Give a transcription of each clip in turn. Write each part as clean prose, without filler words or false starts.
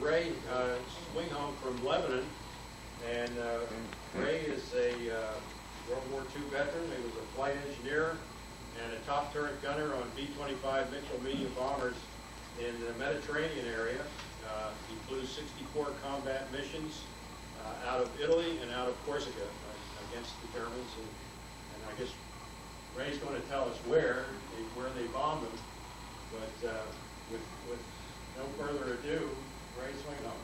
Ray Swinghome from Lebanon, and Ray is a World War II veteran. He was a flight engineer and a top turret gunner on B-25 Mitchell medium bombers in the Mediterranean area. He flew 64 combat missions out of Italy and out of Corsica against the Germans, and I guess Ray's going to tell us where they bombed them. But with no further ado, Ray Swinghome.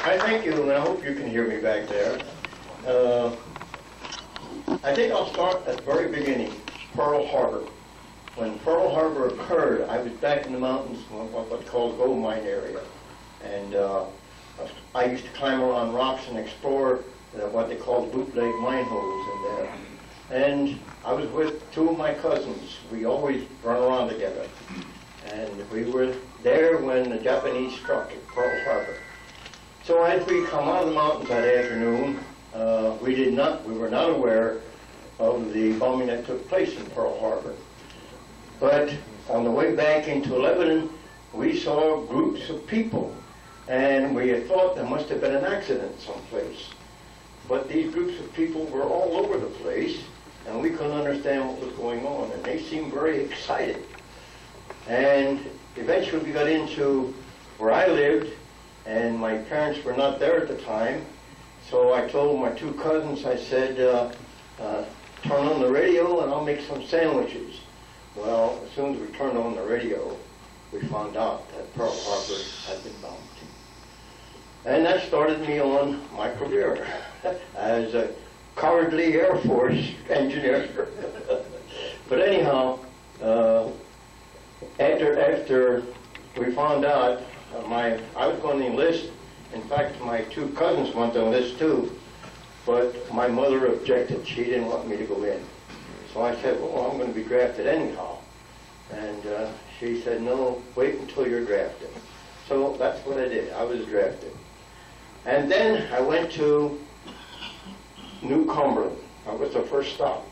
I thank you, and I hope you can hear me back there. I think I'll start at the very beginning, Pearl Harbor. When Pearl Harbor occurred, I was back in the mountains, what's called gold mine area. And I used to climb around rocks and explore what they call bootleg mine holes in there. And I was with two of my cousins. We always run around together. And we were there when the Japanese struck at Pearl Harbor. So as we come out of the mountains that afternoon, we were not aware of the bombing that took place in Pearl Harbor. But on the way back into Lebanon, we saw groups of people, and we had thought there must have been an accident someplace. But these groups of people were all over the place, and we couldn't understand what was going on, and they seemed very excited. And eventually we got into where I lived, and my parents were not there at the time, so I told my two cousins, I said, turn on the radio and I'll make some sandwiches. Well, as soon as we turned on the radio, we found out that Pearl Harbor had been bombed. And that started me on my career as a cowardly Air Force engineer. But anyhow, after we found out, I was going to enlist. In fact, my two cousins went to enlist too, but my mother objected. She didn't want me to go in. So I said, well, I'm going to be drafted anyhow. And she said, no, wait until you're drafted. So that's what I did. I was drafted. And then I went to New Cumberland. That was the first stop.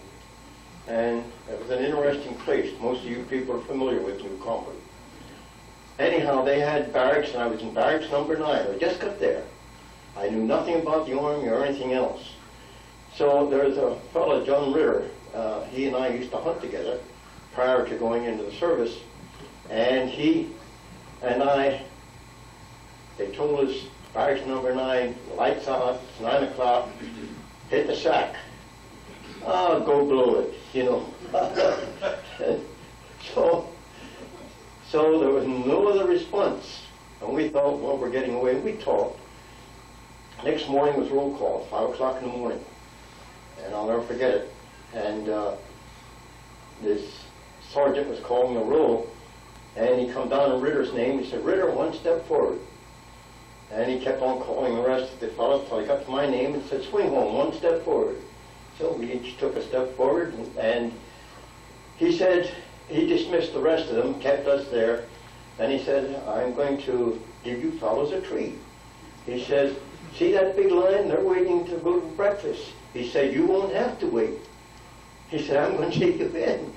And it was an interesting place. Most of you people are familiar with New Cumberland. Anyhow, they had barracks, and I was in barracks number 9. I just got there. I knew nothing about the Army or anything else. So there's a fellow, John Ritter. He and I used to hunt together prior to going into the service. And he and I, they told us, barracks number 9, lights on, it's 9 o'clock, hit the sack. Go blow it, you know. So there was no other response. And we thought, well, we're getting away. We talked. Next morning was roll call, 5 o'clock in the morning. And I'll never forget it. And this sergeant was calling the roll, and he come down to Ritter's name. He said, Ritter, 1 step forward. And he kept on calling the rest of the fellows until he got to my name and said, Swinghome, 1 step forward. So we each took a step forward, and he said, he dismissed the rest of them, kept us there, and he said, I'm going to give you fellows a treat. He says, see that big line? They're waiting to go to breakfast. He said, you won't have to wait. He said, I'm going to take you in.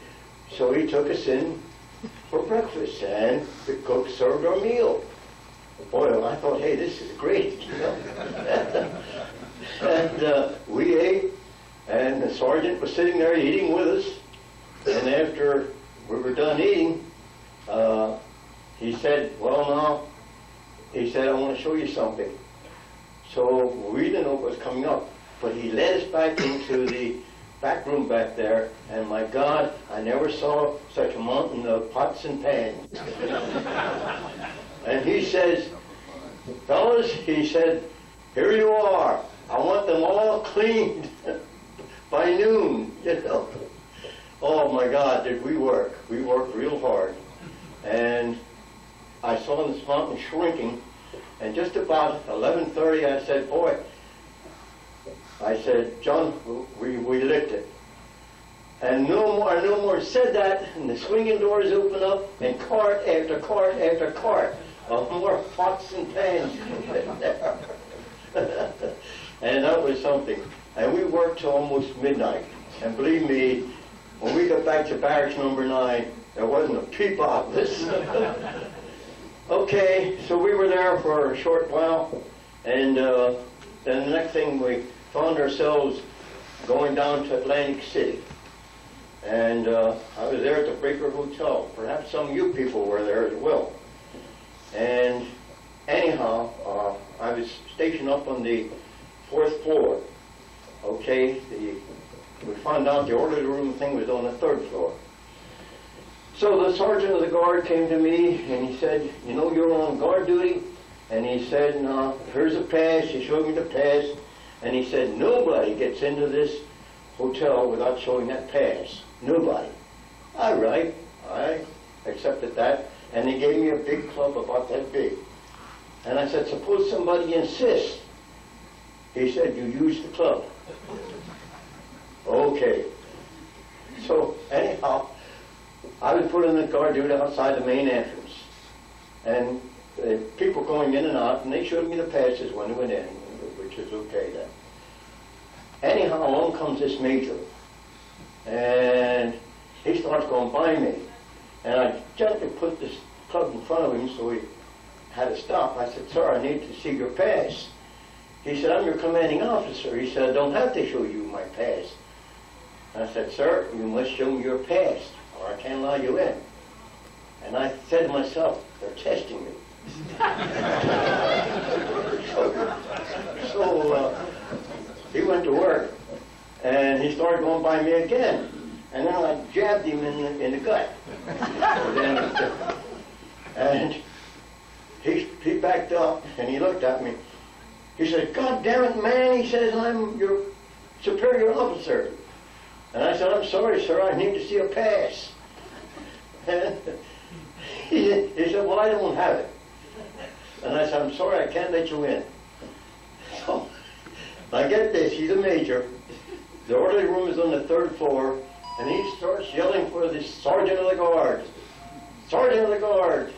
So he took us in for breakfast, and the cook served our meal. Boy, I thought, hey, this is great, you know. And we ate, and the sergeant was sitting there eating with us. And after we were done eating, he said, well, now, he said, I want to show you something. So we didn't know what was coming up, but he led us back into the back room back there, and my God, I never saw such a mountain of pots and pans. And he says, fellas, he said, here you are. I want them all cleaned by noon, you know. Oh my God, did we work. We worked real hard. And I saw this mountain shrinking, and just about 11:30 I said, boy, I said, John, we licked it. And no more said that, and the swinging doors opened up, and cart after cart after cart of more pots and pans. And that was something. And we worked till almost midnight. And believe me, When we got back to barracks number 9, there wasn't a peep out of us. Okay, so we were there for a short while, and then the next thing we found ourselves going down to Atlantic City. And I was there at the Breaker Hotel. Perhaps some of you people were there as well. And anyhow, I was stationed up on the 4th floor. Okay, we found out the orderly room thing was on the 3rd floor. So the sergeant of the guard came to me and he said, you know, you're on guard duty. And he said, no, here's a pass. He showed me the pass. And he said, nobody gets into this hotel without showing that pass. Nobody. All right. I accepted that. And he gave me a big club about that big. And I said, suppose somebody insists. He said, you use the club. Okay. So anyhow, I was put in the guard duty outside the main entrance. And people going in and out, and they showed me the passes when they went in, which is okay then. Anyhow, along comes this major. And he starts going by me. And I gently put this club in front of him so he had to stop. I said, sir, I need to see your pass. He said, I'm your commanding officer. He said, I don't have to show you my pass. And I said, sir, you must show me your pass, or I can't allow you in. And I said to myself, they're testing me. So he went to work, and he started going by me again. And then I jabbed him in the gut. And he backed up, and he looked at me. He said, God damn it, man, he says, I'm your superior officer. And I said, I'm sorry, sir, I need to see a pass. And he said, well, I don't have it. And I said, I'm sorry, I can't let you in. So I get this, he's a major. The orderly room is on the 3rd floor, and he starts yelling for the sergeant of the guard. Sergeant of the guard.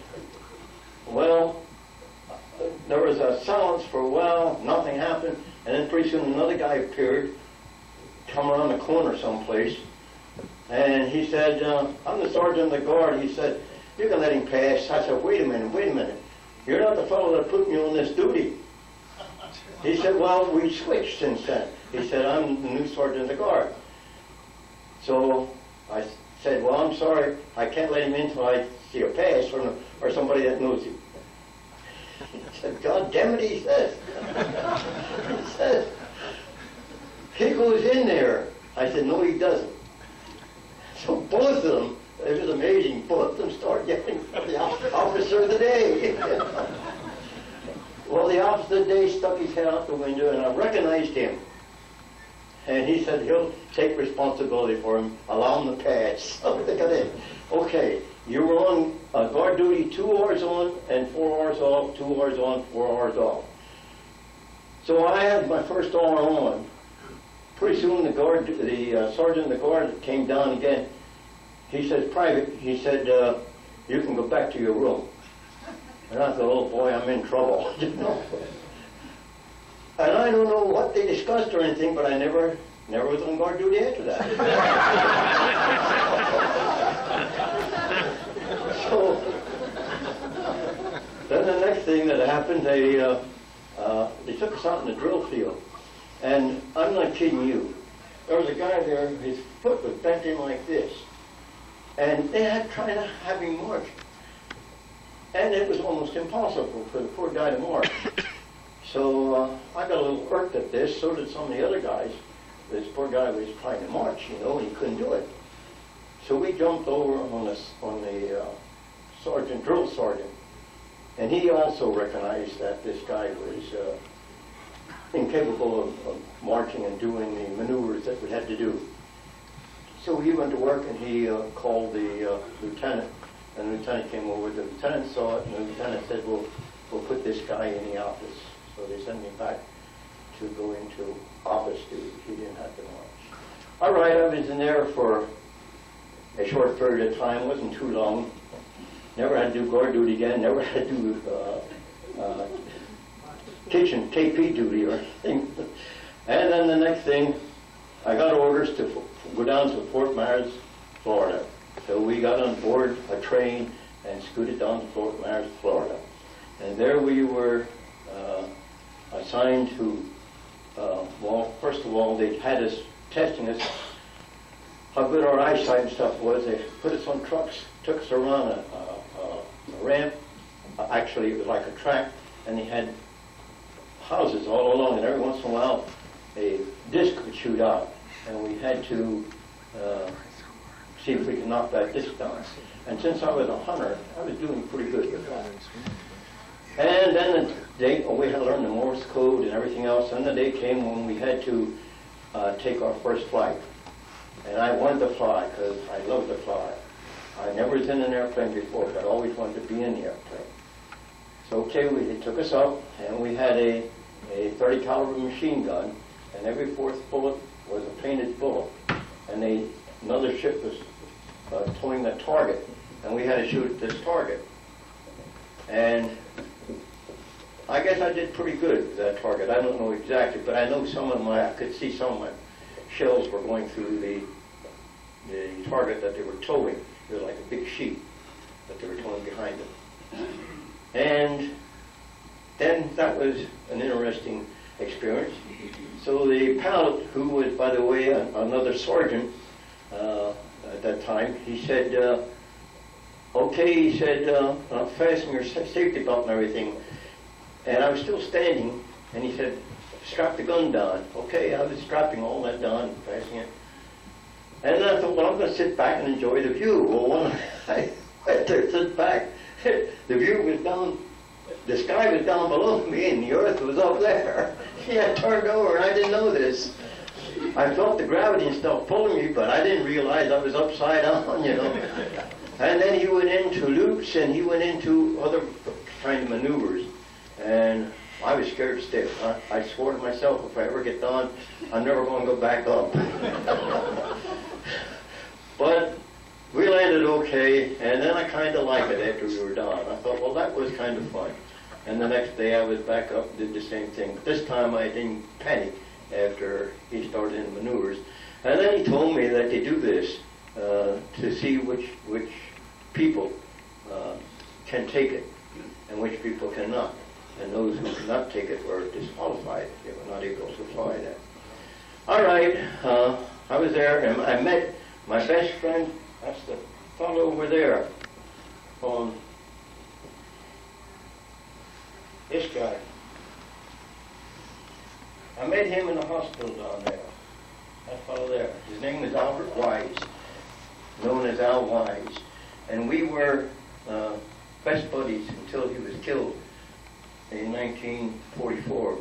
Well, there was a silence for a while, nothing happened, and then pretty soon another guy appeared, come around the corner someplace, and he said, I'm the sergeant of the guard. He said, you can let him pass. I said, wait a minute. You're not the fellow that put me on this duty. He said, well, we switched since then. He said, I'm the new sergeant of the guard. So I said, well, I'm sorry, I can't let him in until I see a pass or somebody that knows him. He said, God damn it, he says. He says, he goes in there. I said, no, he doesn't. So both of them, it was amazing, both of them start yelling for the officer of the day. Well, the officer of the day stuck his head out the window, and I recognized him. And he said he'll take responsibility for him, allow him to pass. So they got in. Okay, you were on guard duty 2 hours on and 4 hours off, 2 hours on, 4 hours off. So I had my first hour on. Pretty soon the sergeant of the guard came down again. He said, Private, he said, you can go back to your room. And I thought, oh boy, I'm in trouble. You know? And I don't know what they discussed or anything, but I never was on guard duty after that. So then the next thing that happened, they took us out in the drill field. And I'm not kidding you. There was a guy there, his foot was bent in like this. And they had tried to have him march. And it was almost impossible for the poor guy to march. So I got a little irked at this, so did some of the other guys. This poor guy was trying to march, you know, and he couldn't do it. So we jumped over on the drill sergeant. And he also recognized that this guy was incapable of marching and doing the maneuvers that we had to do. So he went to work and he called the lieutenant. And the lieutenant came over. The lieutenant saw it, and the lieutenant said, we'll put this guy in the office. So they sent me back to go into office duty. He didn't have to march. All right, I was in there for a short period of time. It wasn't too long. Never had to do guard duty again. Never had to do kitchen KP duty or anything. And then the next thing, I got orders to go down to Fort Myers Florida. So we got on board a train and scooted down to Fort Myers, Florida. And there we were assigned to, well, first of all, they had us testing us how good our eyesight and stuff was. They put us on trucks, took us around a ramp. Actually, it was like a track, and they had houses all along, and every once in a while, a disc would shoot out, and we had to see if we could knock that disc down. And since I was a hunter, I was doing pretty good with that. And then we had to learn the Morse code and everything else, and the day came when we had to take our first flight. And I wanted to fly, because I love to fly. I never was in an airplane before, but I always wanted to be in the airplane. So, okay, they took us up, and we had a 30 caliber machine gun, and every fourth bullet was a painted bullet. And another ship was towing a target, and we had to shoot at this target. And I guess I did pretty good with that target. I don't know exactly, but I know I could see some of my shells were going through the target that they were towing. It was like a big sheet that they were towing behind them. And then that was an interesting experience. So the pilot, who was, by the way, another sergeant at that time, he said, okay, he said, fasten your safety belt and everything. And I was still standing, and he said, strap the gun down. Okay, I was strapping all that down, fastening it. And then I thought, well, I'm going to sit back and enjoy the view. Well, when I went there to sit back, the view was down, the sky was down below me, and the earth was up there. He had turned over, and I didn't know this. I felt the gravity and stuff pulling me, but I didn't realize I was upside down, you know. And then he went into loops, and he went into other kind of maneuvers. And I was scared stiff. I swore to myself, if I ever get down, I'm never going to go back up. But we landed okay, and then I kind of liked it after we were done. I thought, well, that was kind of fun. And the next day I was back up and did the same thing. But this time I didn't panic after he started in maneuvers. And then he told me that they do this to see which people can take it and which people cannot. And those who could not take it were disqualified. They were not able to fly that. All right, I was there, and I met my best friend. That's the fellow over there. This guy. I met him in the hospital down there. That fellow there. His name is Albert Wise, known as Al Wise. And we were best buddies until he was killed in 1944,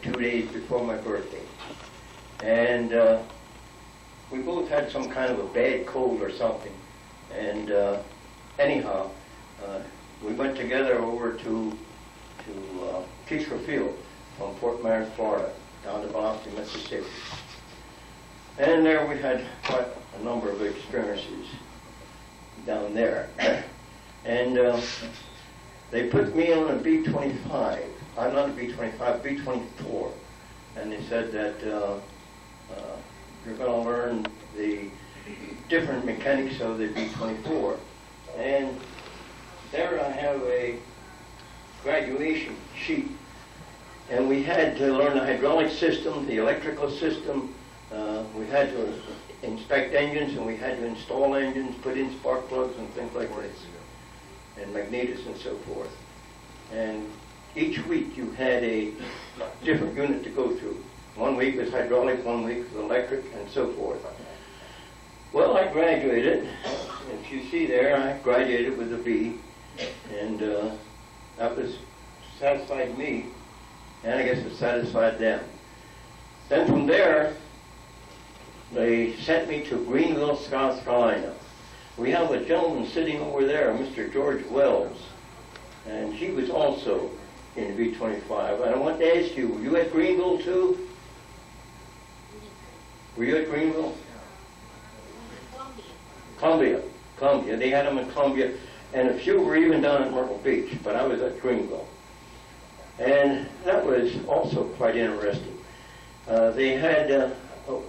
2 days before my birthday. And we both had some kind of a bad cold or something. And anyhow, we went together over to Keesker Field from Fort Myers, Florida, down to Bombadier, Mississippi. And there we had quite a number of experiences down there. And they put me on a B-25. I'm not a B-25, B-24. And they said that you're going to learn the different mechanics of the B-24. And there I have a graduation sheet. And we had to learn the hydraulic system, the electrical system. We had to inspect engines, and we had to install engines, put in spark plugs and things like this, and magnetos and so forth. And each week you had a different unit to go through. 1 week was hydraulic, 1 week was electric, and so forth. Well, I graduated. If you see there, I graduated with a B, and that was satisfied me, and I guess it satisfied them. Then from there, they sent me to Greenville, South Carolina. We have a gentleman sitting over there, Mr. George Wells, and he was also in B-25. And I want to ask you, were you at Greenville too? Were you at Greenville? Columbia. They had them in Columbia, and a few were even down at Myrtle Beach, but I was at Greenville. And that was also quite interesting. They had,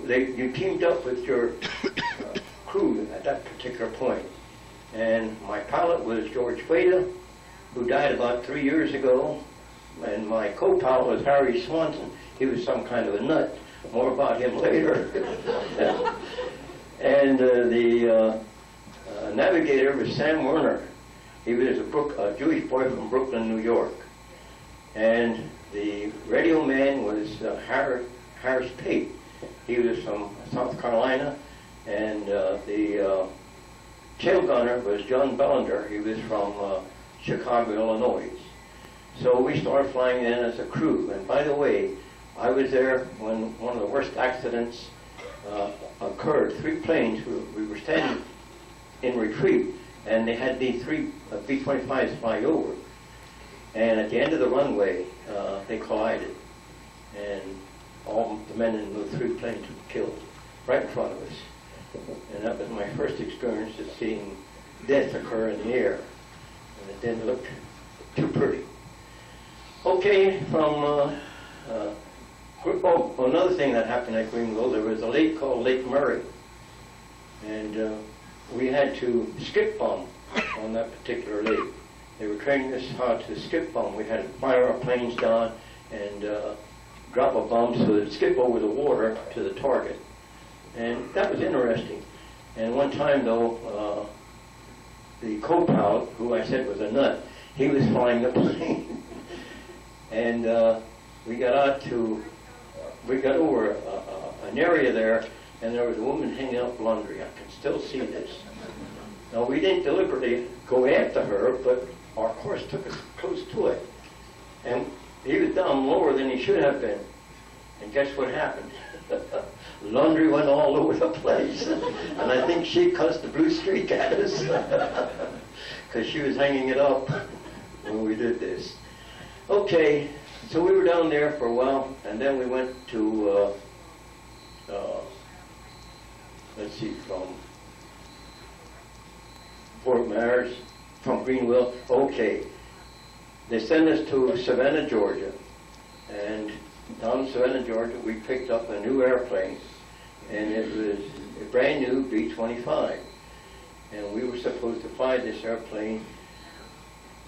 you teamed up with your crew at that particular point. And my pilot was George Fada, who died about 3 years ago, and my co-pilot was Harry Swanson. He was some kind of a nut. More about him later. And the navigator was Sam Werner. He was a Jewish boy from Brooklyn, New York. And the radio man was Harris Pate. He was from South Carolina. And the tail gunner was John Bellender. He was from Chicago, Illinois. So we started flying in as a crew. And by the way, I was there when one of the worst accidents occurred. 3 planes, we were standing in retreat, and they had these 3 B-25s flying over. And at the end of the runway, they collided. And all the men in the 3 planes were killed right in front of us. And that was my first experience of seeing death occur in the air. And it didn't look too pretty. Okay, from another thing that happened at Greenville, there was a lake called Lake Murray. And we had to skip bomb on that particular lake. They were training us how to skip bomb. We had to fire our planes down and drop a bomb so that it would skip over the water to the target. And that was interesting. And one time, though, the co-pilot, who I said was a nut, he was flying the plane. And we got over an area there, and there was a woman hanging up laundry. I can still see this. Now, we didn't deliberately go after her, but our course took us close to it. And he was down lower than he should have been. And guess what happened? Laundry went all over the place. And I think she cussed the blue streak at us because she was hanging it up when we did this. Okay, so we were down there for a while, and then we went to, from Fort Myers, from Greenville. Okay, they sent us to Savannah, Georgia, and down in Savannah, Georgia, we picked up a new airplane, and it was a brand new B-25, and we were supposed to fly this airplane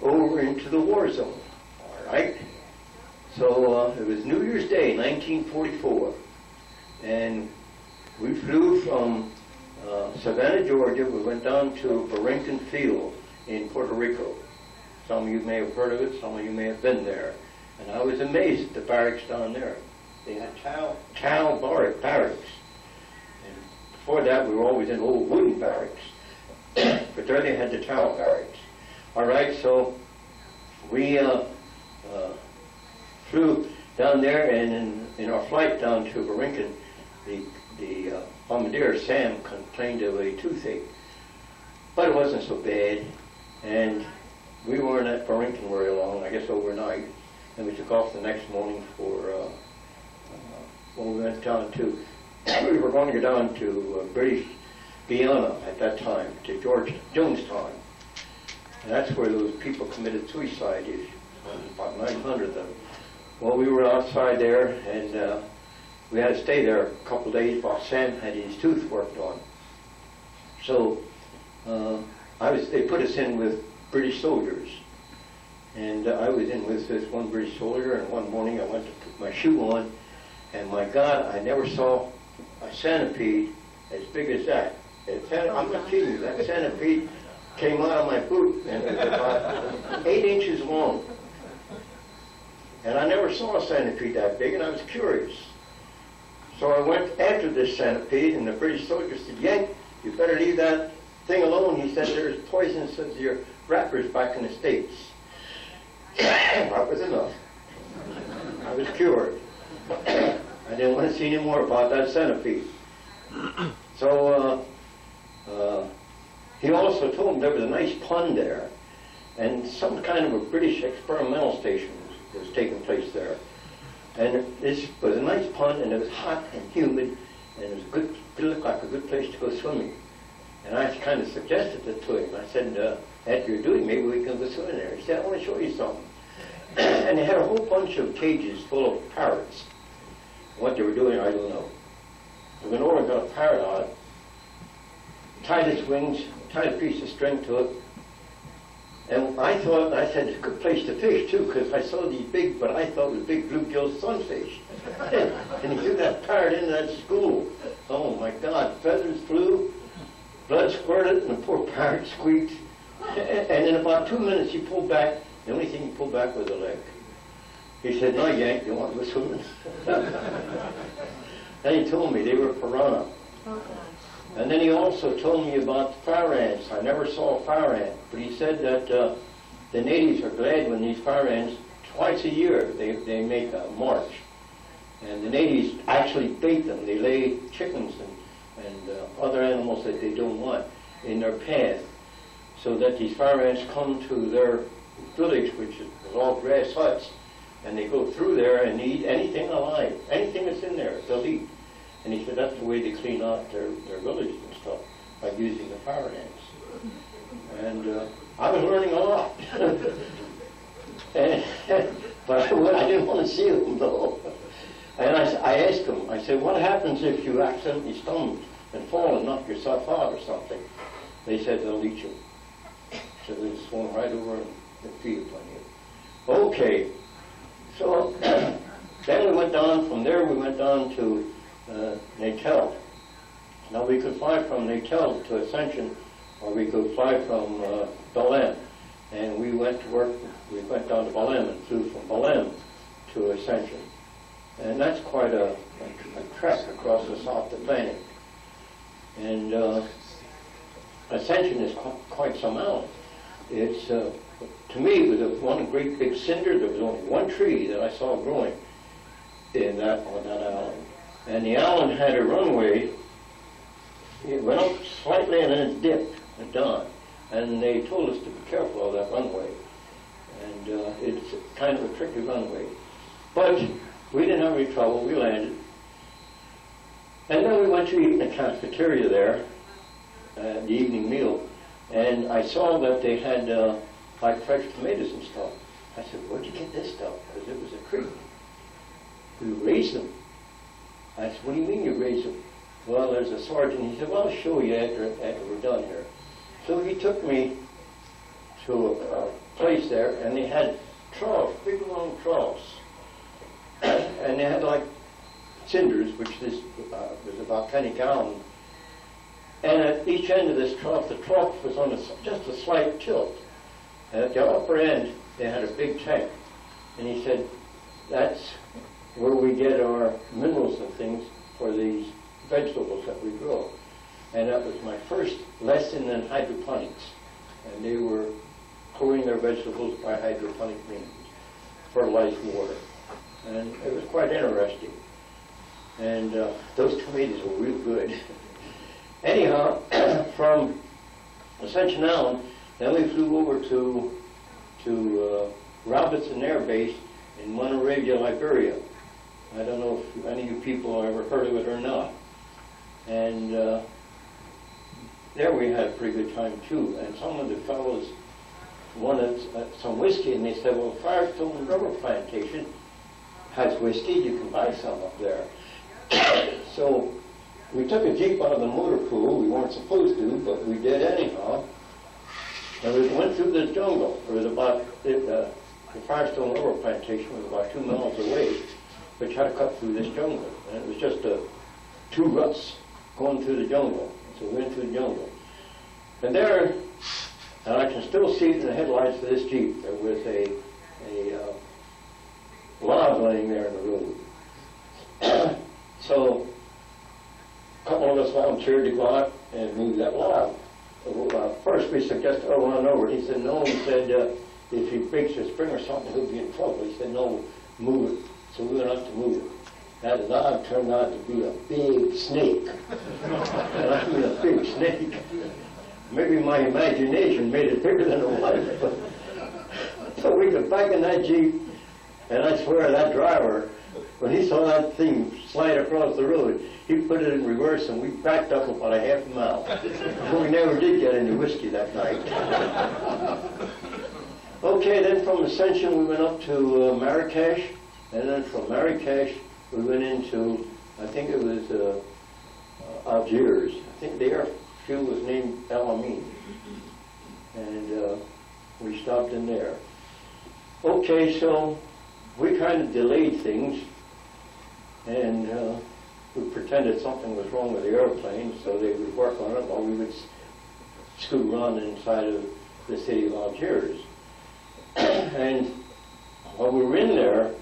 over into the war zone. All right? So it was New Year's Day, 1944, and we flew from Savannah, Georgia. We went down to Borinquen Field in Puerto Rico. Some of you may have heard of it, some of you may have been there. And I was amazed at the barracks down there. They had tile barracks. And before that, we were always in old wooden barracks. But there they had the tile barracks. All right, so we flew down there, and in our flight down to Borinquen, the Bombadier, Sam, complained of a toothache. But it wasn't so bad, and we weren't at Borinquen very long, I guess overnight. And we took off the next morning for, we went down to, we were going to go down to British Guiana at that time, to George Jonestown. And that's where those people committed suicide, about 900 of them. Well, we were outside there, and we had to stay there a couple of days while Sam had his tooth worked on. So they put us in with British soldiers. And I was in with this one British soldier, and one morning I went to put my shoe on, and my God, I never saw a centipede as big as that. I'm not kidding you, that centipede came out of my boot, and it was about 8 inches long. And I never saw a centipede that big, and I was curious. So I went after this centipede, and the British soldier said, "Yank, you better leave that thing alone." He said, "There's poison to your wrappers back in the States." That was enough. I was cured. I didn't want to see any more about that centipede. So he also told him there was a nice pond there, and some kind of a British experimental station was taking place there. And this was a nice pond, and it was hot and humid, and it was it looked like a good place to go swimming. And I kind of suggested it to him. I said, after you're doing, maybe we can go swimming there. He said, "I want to show you something." And they had a whole bunch of cages full of parrots. What they were doing, I don't know. We went over and got a parrot out, tied its wings, tied a piece of string to it. And I said, it's a good place to fish too, because I saw these big, but I thought it was big bluegill sunfish. And he threw that parrot into that school. Oh my God, feathers flew, blood squirted, and the poor parrot squeaked. And in about 2 minutes he pulled back. The only thing he pulled back was a leg. He said, no, Yank, you want to go swimming? Then he told me they were piranha. And then he also told me about fire ants. I never saw a fire ant, but he said that the natives are glad when these fire ants, twice a year, they make a march. And the natives actually bait them. They lay chickens and other animals that they don't want in their path, so that these fire ants come to their village, which is all grass huts, and they go through there and eat anything alive, anything that's in there, they'll eat. And he said that's the way they clean out their villages and stuff, by using the fire ants. And I was learning a lot. But I didn't want to see them, though. And I asked him, I said, what happens if you accidentally stumble and fall and knock yourself out or something? They said they'll eat you. So they just swung right over and feed upon you. Okay. So then we went down, from there we went down to Natal. Now we could fly from Natal to Ascension, or we could fly from Belém. And we went down to Belém and flew from Belém to Ascension. And that's quite a trek across the South Atlantic. And Ascension is quite some mountain. It's, to me, it was one great big cinder. There was only one tree that I saw growing on that island. And the island had a runway. It went up slightly and then it dipped at dawn. And they told us to be careful of that runway. And it's kind of a tricky runway. But we didn't have any trouble. We landed. And then we went to eat in the cafeteria there, the evening meal. And I saw that they had like fresh tomatoes and stuff. I said, where'd you get this stuff? Because it was a creek. We raised them. I said, what do you mean you raised them? Well, there's a sergeant. He said, well, I'll show you after we're done here. So he took me to a place there, and they had troughs, big long troughs. And they had like cinders, which this was about 10 gallons. And at each end of this trough, the trough was on just a slight tilt. And at the upper end, they had a big tank. And he said, that's where we get our minerals and things for these vegetables that we grow. And that was my first lesson in hydroponics. And they were growing their vegetables by hydroponic means, fertilized water. And it was quite interesting. And those tomatoes were real good. Anyhow, from Ascension Island, then we flew over to Robertson Air Base in Monrovia, Liberia. I don't know if any of you people have ever heard of it or not. And there we had a pretty good time too. And some of the fellows wanted some whiskey, and they said, well, Firestone Rubber Plantation has whiskey, you can buy some up there. So we took a jeep out of the motor pool. We weren't supposed to, but we did anyhow. And we went through the jungle. It was about, the Firestone Rubber Plantation was about 2 miles away, but you had to cut through this jungle. And it was just two ruts going through the jungle. So we went through the jungle. And there, and I can still see it in the headlights of this jeep, there was a log laying there in the road. So a couple of us volunteered to go out and move that log. First we suggested, run over. He said, no. He said, if he breaks his spring or something, he'll be in trouble. He said, no, move it. So we went out to move it. That log turned out to be a big snake. And I mean a big snake. Maybe my imagination made it bigger than it was. So we got back in that Jeep, and I swear that driver, when he saw that thing slide across the road, he put it in reverse, and we backed up about a half a mile. So we never did get any whiskey that night. Okay, then from Ascension we went up to Marrakesh, and then from Marrakesh we went into, I think it was Algiers. I think the Air field was named Alameen. And we stopped in there. Okay, so we kind of delayed things, and we pretended something was wrong with the airplane, so they would work on it while we would scoot around inside of the city of Algiers. And while we were in there,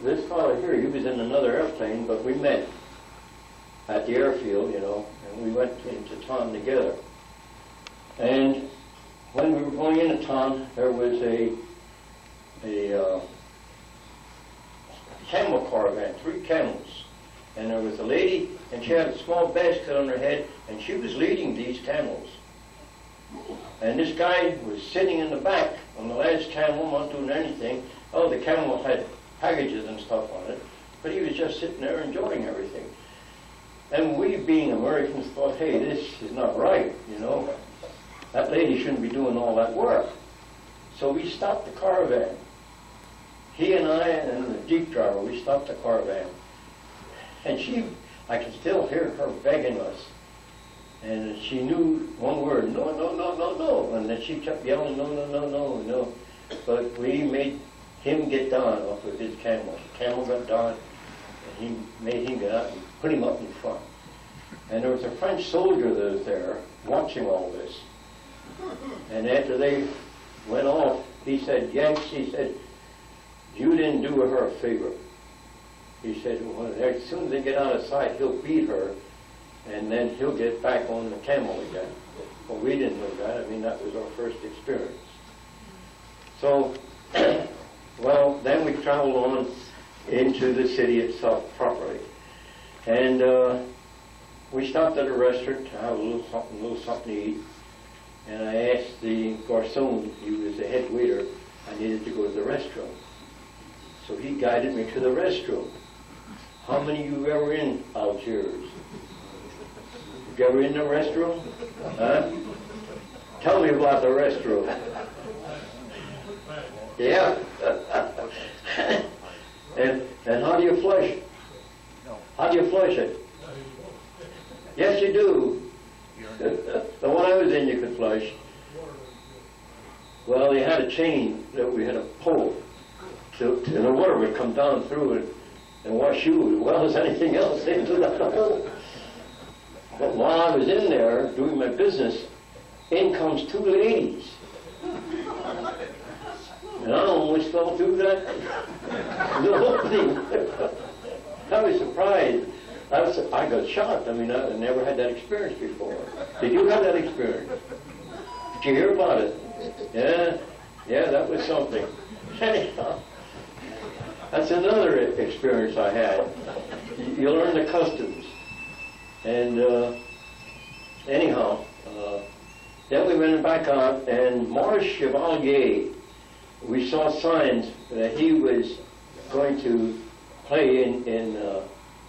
this fellow here, he was in another airplane, but we met at the airfield, you know, and we went into town together. And when we were going into town, there was a camel caravan, 3 camels. And there was a lady, and she had a small basket on her head, and she was leading these camels. And this guy was sitting in the back on the last camel, not doing anything. Oh, the camel had packages and stuff on it, but he was just sitting there enjoying everything. And we, being Americans, thought, hey, this is not right, you know. That lady shouldn't be doing all that work. So we stopped the caravan. He and I and the Jeep driver, we stopped the caravan. And I could still hear her begging us. And she knew one word, no, no, no, no, no. And then she kept yelling, no, no, no, no, no. But we made him get down off of his camel. The camel got down, and he made him get out and put him up in front. And there was a French soldier that was there watching all this. And after they went off, he said, Yanks, he said, you didn't do her a favor. He said, well, as soon as they get out of sight, he'll beat her, and then he'll get back on the camel again. Well, we didn't know that. I mean, that was our first experience. So, well, then we traveled on into the city itself properly. And we stopped at a restaurant to have a little something to eat. And I asked the garçon, he was the head waiter, I needed to go to the restroom. So he guided me to the restroom. How many of you ever in Algiers? You ever in the restroom? Huh? Tell me about the restroom. Yeah. and how do you flush? How do you flush it? Yes, you do. The one I was in, you could flush. Well, they had a chain that we had to pull, and the water would come down through it and wash you as well as anything else into that hole. But while I was in there doing my business, in comes 2 ladies. And I almost fell through that little thing. I was surprised. I got shocked. I mean, I never had that experience before. Did you have that experience? Did you hear about it? Yeah, that was something. Anyhow, that's another experience I had. You learn the customs. And anyhow, then we went back out, and Maurice Chevalier, we saw signs that he was going to play in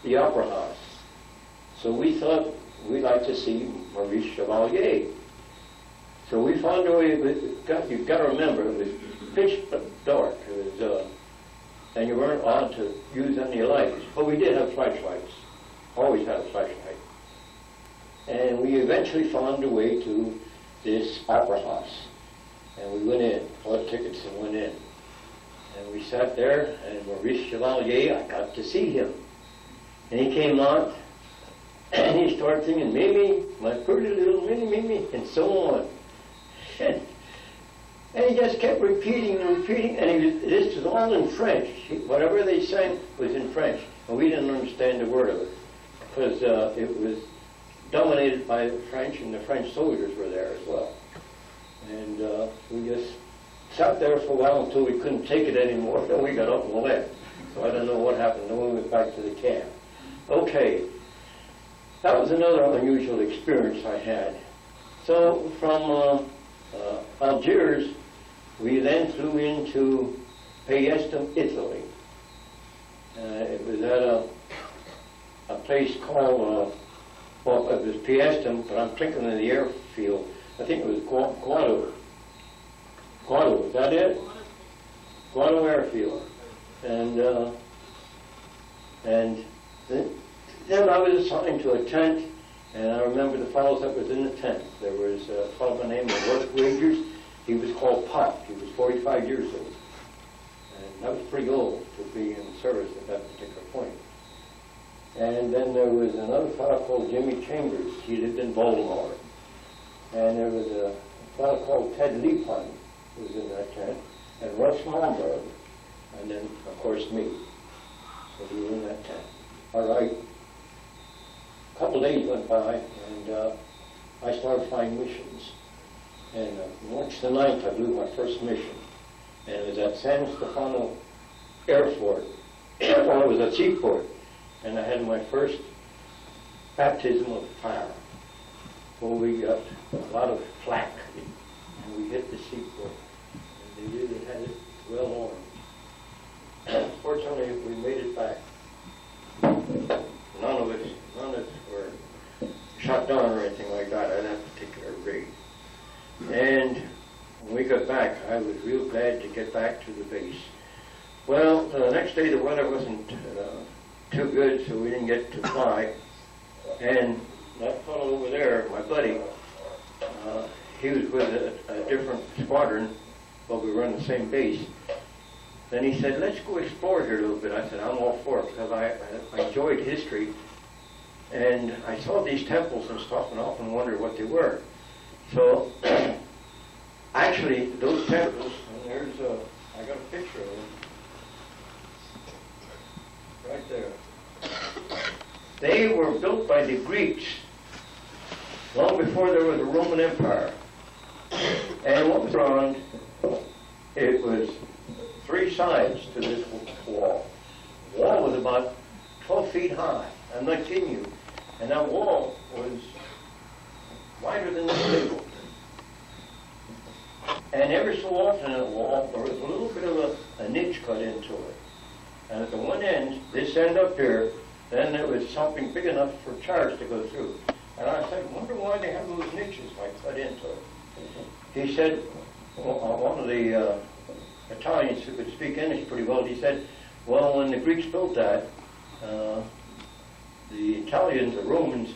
the Opera House. So we thought we'd like to see Maurice Chevalier. So we found a way, you've got to remember, it was pitch dark. It was, and you weren't allowed to use any lights. But we did have flashlights. Always had a flashlight. And we eventually found a way to this Opera House. And we went in, bought tickets and went in. And we sat there, and Maurice Chevalier, I got to see him. And he came out, and he started singing, Mimi, my pretty little Mimi, and so on. And he just kept repeating and repeating, and this was all in French. Whatever they sang was in French, and we didn't understand a word of it, because it was dominated by the French, and the French soldiers were there as well. And we just sat there for a while until we couldn't take it anymore, then we got up and left. So I don't know what happened, then we went back to the camp. Okay, that was another unusual experience I had. So from Algiers, we then flew into Paestum, Italy. It was at a place called, well, it was Paestum, but I'm thinking of the airfield. I think it was Guado. Guado, is that it? Guado Airfield. And then I was assigned to a tent And I remember the fellows that was in the tent. There was a fellow by the name of Work Rangers. He was called Pop. He was 45 years old. And that was pretty old to be in service at that particular point. And then there was another fellow called Jimmy Chambers. He lived in Baltimore. And there was a fellow called Ted Leapon who was in that tent. And Russ Malmberg. And then, of course, me. So we were in that tent. All right. A couple days went by, and I started flying missions. And March the 9th, I blew my first mission. And it was at San Stefano Airport. Well, it was at Seaport. And I had my first baptism of fire. Well, we got a lot of flak, and we hit the Seaport. And they really had it well armed. Fortunately, we made it back. None of us were shot down or anything like that at that particular raid. And when we got back, I was real glad to get back to the base. Well, the next day the weather wasn't too good, so we didn't get to fly. And that fellow over there, my buddy, he was with a different squadron, but we were on the same base. Then he said, let's go explore here a little bit. I said, I'm all for it, because I enjoyed history. And I saw these temples and stuff, and often wondered what they were. So, actually, those temples, and there's I got a picture of them, right there. They were built by the Greeks long before there was a Roman Empire. And what was around, it was 3 sides to this wall. The wall was about 12 feet high. I'm not kidding you. And that wall was wider than this table. And every so often in the wall, there was a little bit of a niche cut into it. And at the one end, this end up here, then there was something big enough for cars to go through. And I said, wonder why they have those niches like cut into it. He said, one of the Italians who could speak English pretty well, he said, well, when the Greeks built that, the Italians, the Romans,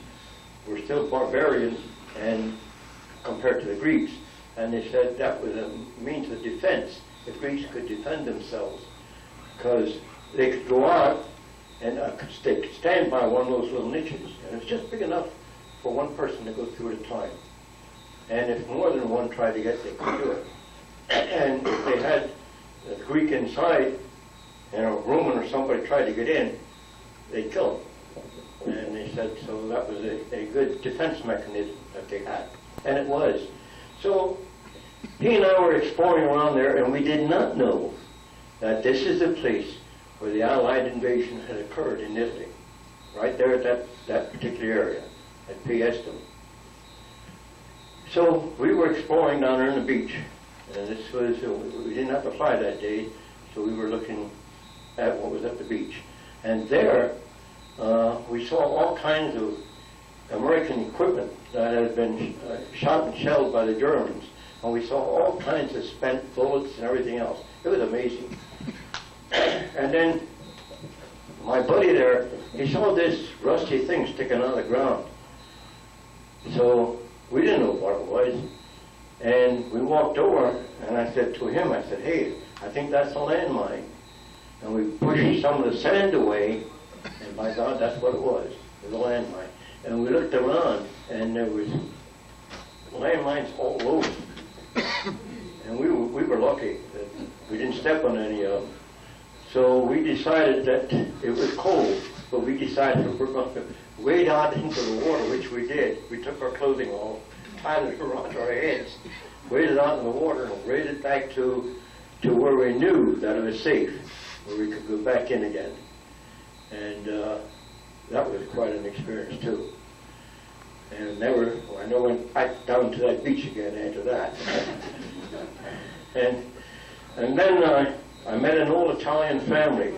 were still barbarians and compared to the Greeks. And they said that was a means of defense. The Greeks could defend themselves because they could go out and they could stand by one of those little niches. And it's just big enough for one person to go through at a time. And if more than one tried to get, they could do it. And if they had a Greek inside, and a Roman or somebody tried to get in, they'd kill them. And they said, so that was a good defense mechanism that they had. And it was. So he and I were exploring around there, and we did not know that this is the place where the Allied invasion had occurred in Italy, right there at that particular area, at Piestum. So we were exploring down there on the beach, and this was, we didn't have to fly that day, so we were looking at what was at the beach. And there, we saw all kinds of American equipment that had been shot and shelled by the Germans. And we saw all kinds of spent bullets and everything else. It was amazing. And then my buddy there, he saw this rusty thing sticking out of the ground. So we didn't know what it was. And we walked over, and I said to him, I said, hey, I think that's a landmine. And we pushed some of the sand away, and by God, that's what it was. It was a landmine. And we looked around, and there was landmines all over. And we were lucky that we didn't step on any of them. So we decided that it was cold, but we decided we were going to wade out into the water, which we did. We took our clothing off, tied it around our heads, waded out in the water, and waded back to where we knew that it was safe, where we could go back in again. And that was quite an experience, too. And I never went back down to that beach again after that. And then I met an old Italian family,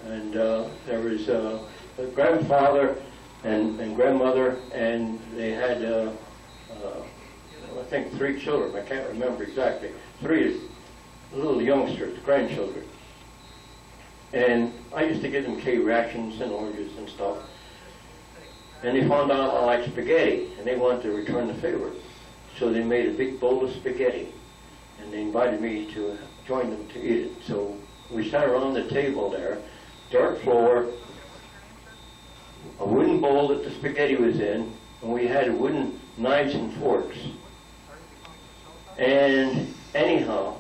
and there was a grandfather and grandmother, and they had, I think, 3 children. I can't remember exactly. 3 little youngsters, grandchildren. And I used to give them K rations and oranges and stuff. and they found out I like spaghetti, and they wanted to return the favor. So they made a big bowl of spaghetti, and they invited me to join them to eat it. So we sat around the table there, dirt floor, a wooden bowl that the spaghetti was in, and we had wooden knives and forks. And anyhow,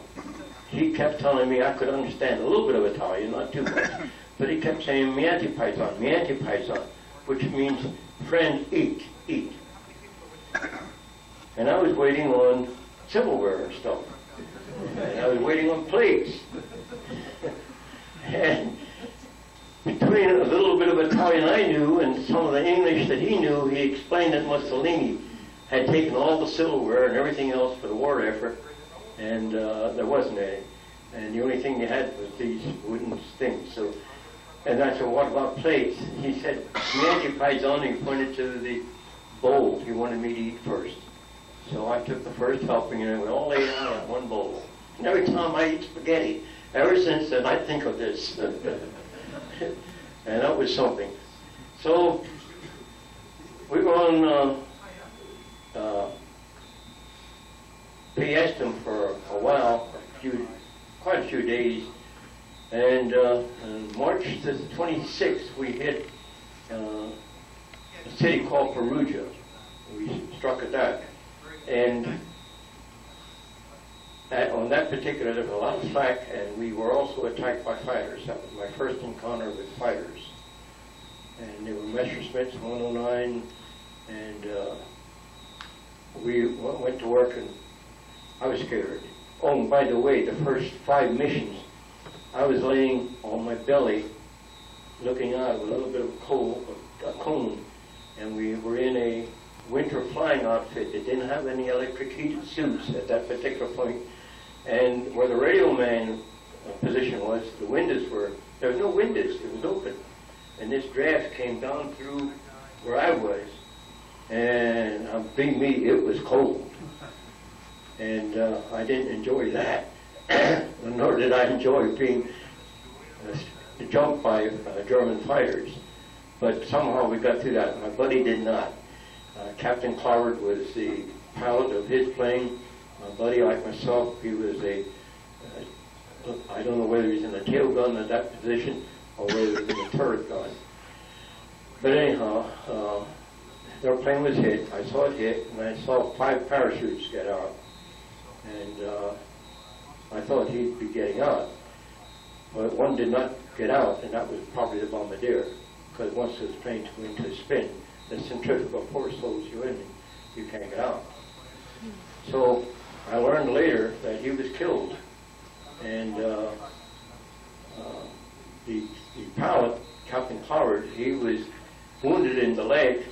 he kept telling me I could understand a little bit of Italian, not too much, but he kept saying, mi antipaisan, which means, friend, eat, eat. And I was waiting on silverware and stuff. And I was waiting on plates. And between a little bit of Italian I knew and some of the English that he knew, he explained that Mussolini had taken all the silverware and everything else for the war effort, and there wasn't any. And the only thing they had was these wooden things. So, and I said, what about plates? He said, "Niente paisano," he pointed to the bowl he wanted me to eat first. So I took the first helping, and we all lay down on one bowl. And every time I eat spaghetti, ever since then, I think of this. And that was something. So we were on Piestum for a while, quite a few days, and on March the 26th we hit a city called Perugia. We struck at that, and on that particular, there was a lot of flak, and we were also attacked by fighters. That was my first encounter with fighters, and they were Messerschmitts 109, and we went to work, and I was scared. Oh, and by the way, the first 5 missions, I was laying on my belly, looking out with a little bit of a cone, and we were in a winter flying outfit that didn't have any electric heated suits at that particular point. And where the radio man position was, the windows were, there was no windows, it was open. And this draft came down through where I was, and being me, it was cold. And I didn't enjoy that, nor did I enjoy being jumped by German fighters. But somehow we got through that. My buddy did not. Captain Cloward was the pilot of his plane. My buddy, like myself, he was I don't know whether he's in a tail gun at that position or whether he was in a turret gun. But anyhow, their plane was hit. I saw it hit, and I saw 5 parachutes get out. And I thought he'd be getting out. But one did not get out, and that was probably the Bombadier, because once those planes go into spin, the centrifugal force holds you in, and you can't get out. So I learned later that he was killed, and the pilot, Captain Cloward, he was wounded in the leg.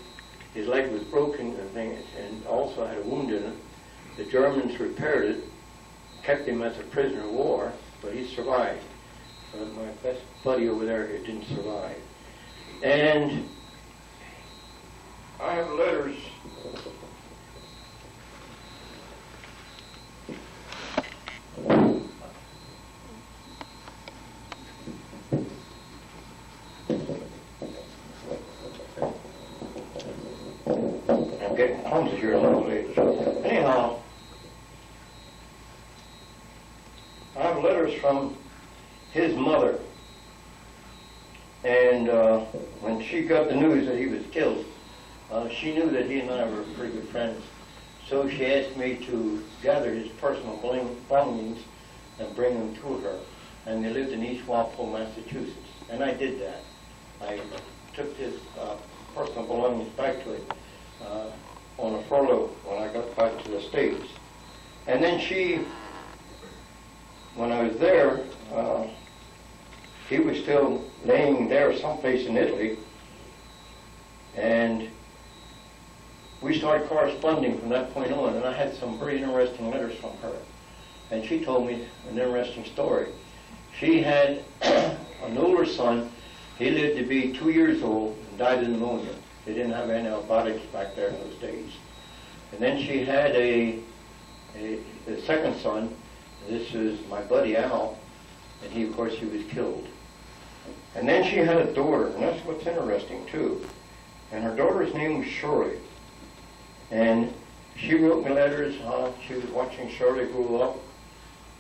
His leg was broken and also had a wound in it. The Germans repaired it, kept him as a prisoner of war, but he survived. But my best buddy over there, he didn't survive. And I have letters. I'm getting clumsy here a little bit. Anyhow, I have letters from his mother. And when she got the news that he was killed, she knew that he and I were pretty good friends. So she asked me to gather his personal belongings and bring them to her. And they lived in East Walpole, Massachusetts. And I did that. I took his personal belongings back to it on a furlough when I got back to the States. And then when I was there, he was still laying there someplace in Italy, and we started corresponding from that point on, and I had some very interesting letters from her. And she told me an interesting story. She had an older son. He lived to be 2 years old and died of pneumonia. They didn't have antibiotics back there in those days. And then she had a second son. This is my buddy Al, and he, of course, he was killed. And then she had a daughter, and that's what's interesting too. and her daughter's name was Shirley. And she wrote me letters how she was watching Shirley grow up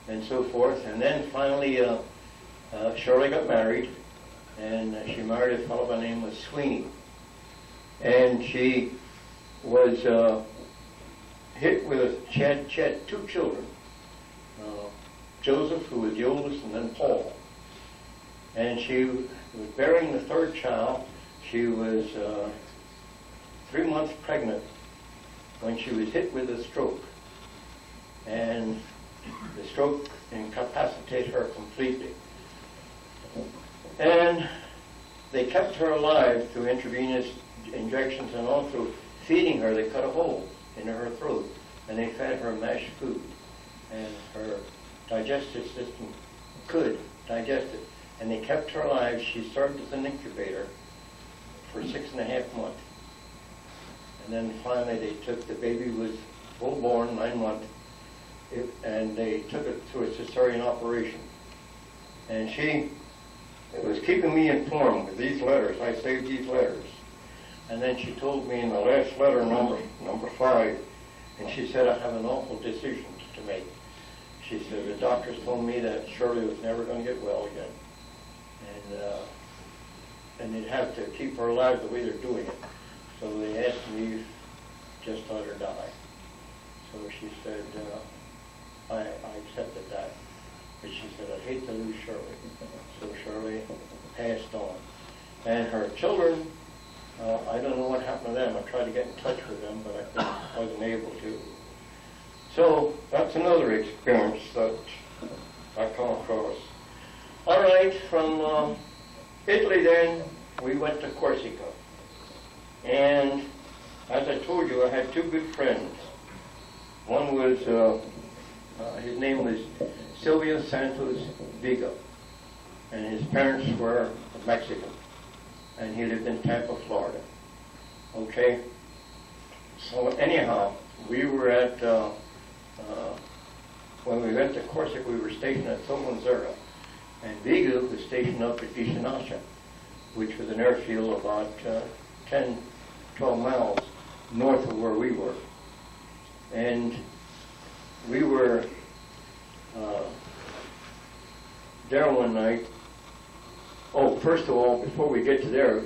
and so forth. And then finally, Shirley got married, and she married a fellow by the name of Sweeney. And she was hit with, she had 2 children, Joseph, who was the oldest, and then Paul. And she was bearing the 3rd child. She was 3 months pregnant when she was hit with a stroke. And the stroke incapacitated her completely. And they kept her alive through intravenous injections, and also feeding her. They cut a hole in her throat, and they fed her mashed food. And her digestive system could digest it. And they kept her alive. She served as an incubator for 6.5 months. And then finally they took, the baby was full born, 9 months, and they took it through a cesarean operation. And she was keeping me informed with these letters. I saved these letters. And then she told me in the last letter, number 5, and she said, I have an awful decision to make. She said, the doctors told me that Shirley was never going to get well again. And they'd have to keep her alive the way they're doing it. So they asked me just let her die. So she said, I accepted that. But she said, I'd hate to lose Shirley. So Shirley passed on. And her children, I don't know what happened to them. I tried to get in touch with them, but I wasn't able to. So that's another experience that I come across. All right, from Italy then, we went to Corsica. And as I told you, I had 2 good friends. One was, his name was Silvio Santos Viga, and his parents were Mexican, and he lived in Tampa, Florida. Okay? So anyhow, we were at, when we went to Corsica, we were stationed at Solonzera, and Viga was stationed up at Vicinascia, which was an airfield about 10, 12 miles north of where we were. And we were there one night. Oh, first of all, before we get to there,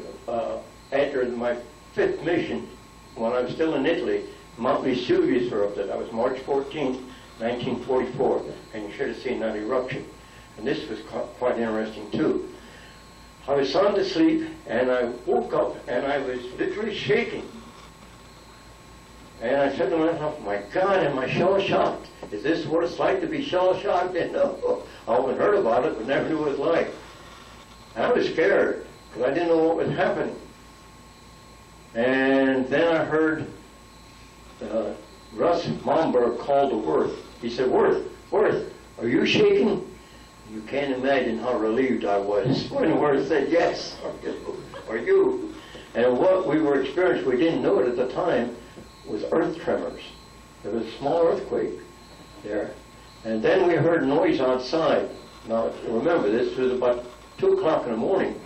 after my 5th mission, when I was still in Italy, Mount Vesuvius erupted. That was March 14th, 1944, and you should have seen that eruption. And this was quite interesting, too. I was sound asleep, and I woke up, and I was literally shaking. And I said to myself, my God, am I shell-shocked? Is this what it's like to be shell-shocked? And no, I often heard about it, but never knew what it was like. And I was scared, because I didn't know what was happening. And then I heard Russ Momberg call to Worth. He said, Worth, are you shaking? You can't imagine how relieved I was when Worth said, yes, are you? And what we were experiencing, we didn't know it at the time, was earth tremors. There was a small earthquake there. And then we heard noise outside. Now, remember, this was about 2 o'clock in the morning,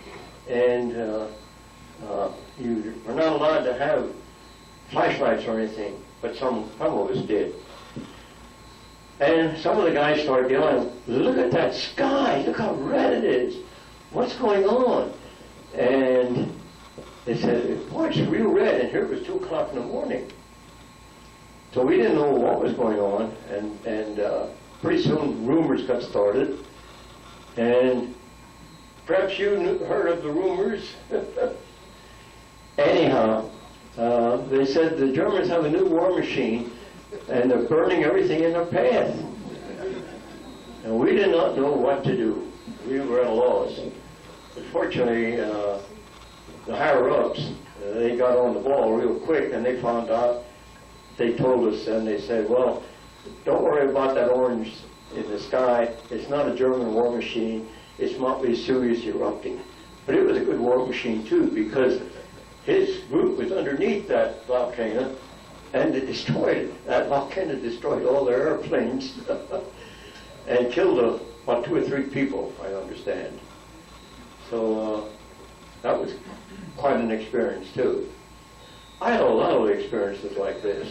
and you were not allowed to have flashlights or anything, but some of us did. And some of the guys started yelling, look at that sky, look how red it is. What's going on? And they said, boy, it's real red, and here it was 2 o'clock in the morning. So we didn't know what was going on, and pretty soon rumors got started. And perhaps you heard of the rumors. Anyhow, they said the Germans have a new war machine, and they're burning everything in their path. And we did not know what to do. We were at a loss. But fortunately, the higher-ups, they got on the ball real quick, and they found out. They told us, and they said, well, don't worry about that orange in the sky. It's not a German war machine. It's Mount Vesuvius erupting. But it was a good war machine, too, because his group was underneath that volcano, and it destroyed, that volcano destroyed all their airplanes and killed about 2 or 3 people, I understand. So that was quite an experience, too. I had a lot of experiences like this.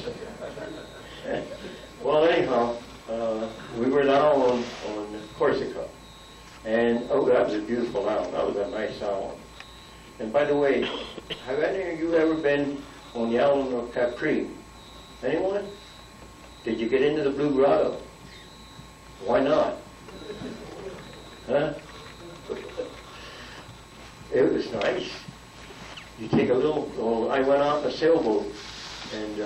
Well, anyhow, we were down on Corsica. And, oh, that was a beautiful island. That was a nice island. And by the way, have any of you ever been on the island of Capri? Anyone? Did you get into the Blue Grotto? Why not? Huh? It was nice. You take a little, I went out in a sailboat, and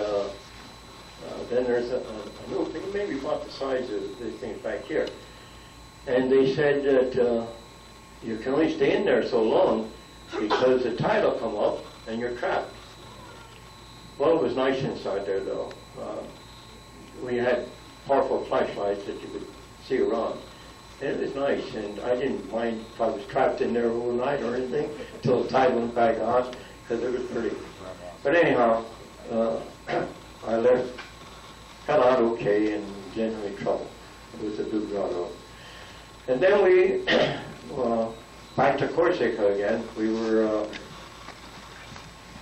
then there's a little thing, maybe about the size of the things back here. And they said that you can only stay in there so long because the tide will come up and you're trapped. Well, it was nice inside there, though. We had powerful flashlights that you could see around. And it was nice, and I didn't mind if I was trapped in there overnight or anything until the tide went back out, because it was pretty. But anyhow, I got out okay and didn't have any trouble with the Blue Grotto. And then we, back to Corsica again. We were,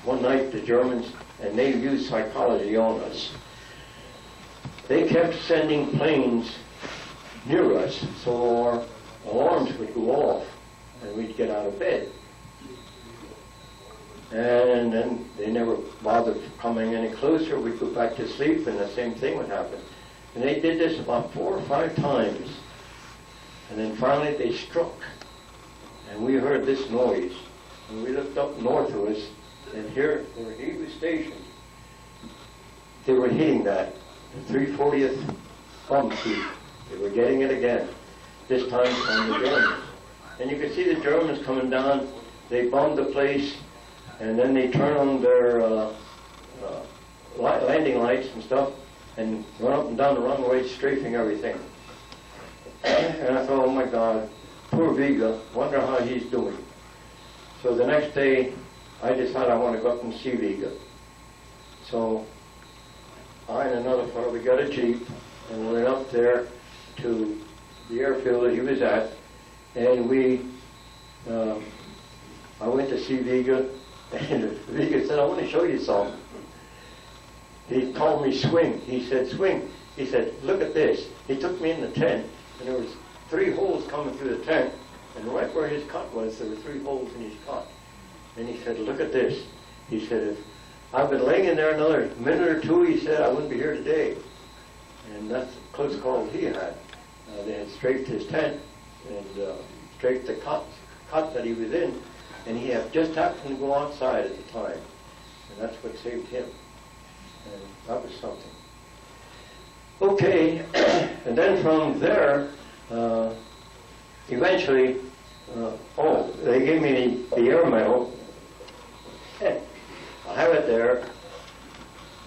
one night the Germans, and they used psychology on us. They kept sending planes near us, so our alarms would go off, and we'd get out of bed. And then they never bothered coming any closer. We'd go back to sleep, and the same thing would happen. And they did this about 4 or 5 times. And then finally they struck, and we heard this noise. And we looked up north of us, and here, where he was stationed, they were hitting that, the 340th bomb suit. They were getting it again, this time from the Germans. And you could see the Germans coming down. They bombed the place, and then they turn on their landing lights and stuff, and run up and down the runway, strafing everything. And I thought, oh my God, poor Viga, wonder how he's doing. So the next day, I decided I want to go up and see Viga. So I and another fellow, we got a Jeep, and we went up there to the airfield that he was at, and I went to see Viga, and Viga said, I want to show you something. He called me Swing. He said, Swing. He said, look at this. He took me in the tent, and there was 3 holes coming through the tent, and right where his cot was, there were 3 holes in his cot. And he said, look at this. He said, if I've been laying in there another minute or 2, he said, I wouldn't be here today. And that's a close call he had. They had strafed his tent and strafed the cot that he was in, and he had just happened to go outside at the time. And that's what saved him. And that was something. Okay, and then from there, eventually, they gave me the air medal. I have it there,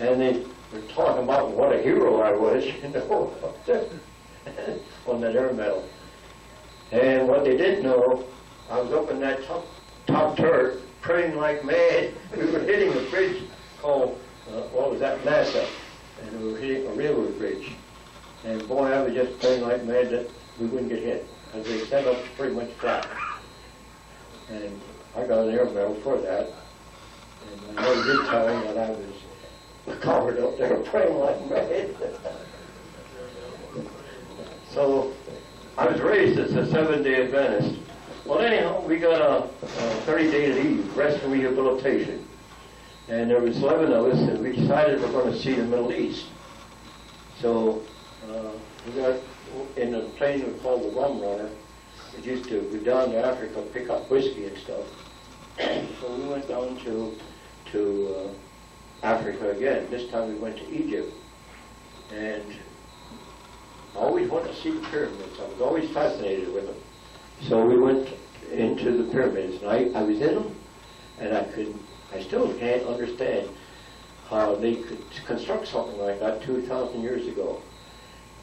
and they were talking about what a hero I was, you know, on that air medal. And what they didn't know, I was up in that top turret, praying like mad. We were hitting a bridge called, what was that, NASA, and we were hitting a railroad bridge. And boy, I was just praying like mad that we wouldn't get hit, because they set up pretty much flat. And I got an air medal for that. And I never did tell him that I was covered up there praying like mad. So I was raised as a Seventh-day Adventist. Well, anyhow, we got a 30-day leave, rest and rehabilitation. And there was 11 of us, and we decided we're going to see the Middle East. So we got in a plane we called the Rum Runner. We used to go down to Africa, pick up whiskey and stuff. So we went down to Africa again. This time we went to Egypt. And I always wanted to see the pyramids. I was always fascinated with them. So we went into the pyramids, and I was in them, and I still can't understand how they could construct something like that 2,000 years ago.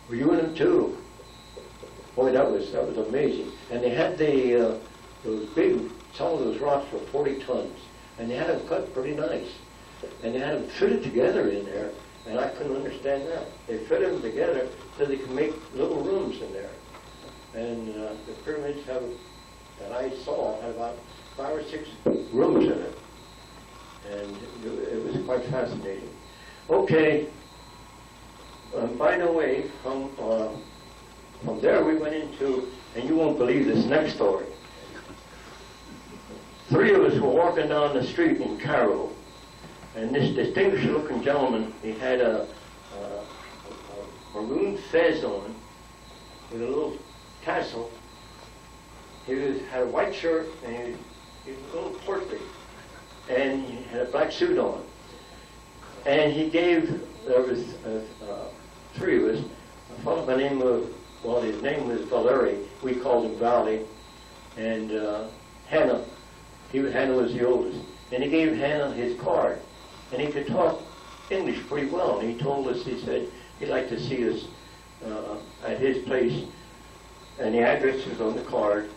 Were you in them too? Boy, that was amazing. And they had those big, some of those rocks were 40 tons, and they had them cut pretty nice. And they had them fitted together in there, and I couldn't understand that. They fit them together so they could make little rooms in there. And the pyramids that I saw had about 5 or 6 rooms in it. and it was quite fascinating. Okay, by the way, from there we went into, and you won't believe this next story. 3 of us were walking down the street in Cairo, and this distinguished-looking gentleman, he had a maroon fez on with a little tassel. He had a white shirt, and he was a little portly, and he had a black suit on. And he gave, there was 3 of us, a fellow by the name of, well, his name was Valeri, we called him Valley, and Hannah, Hannah was the oldest. And he gave Hannah his card, and he could talk English pretty well. And he told us, he said, he'd like to see us at his place, and the address was on the card,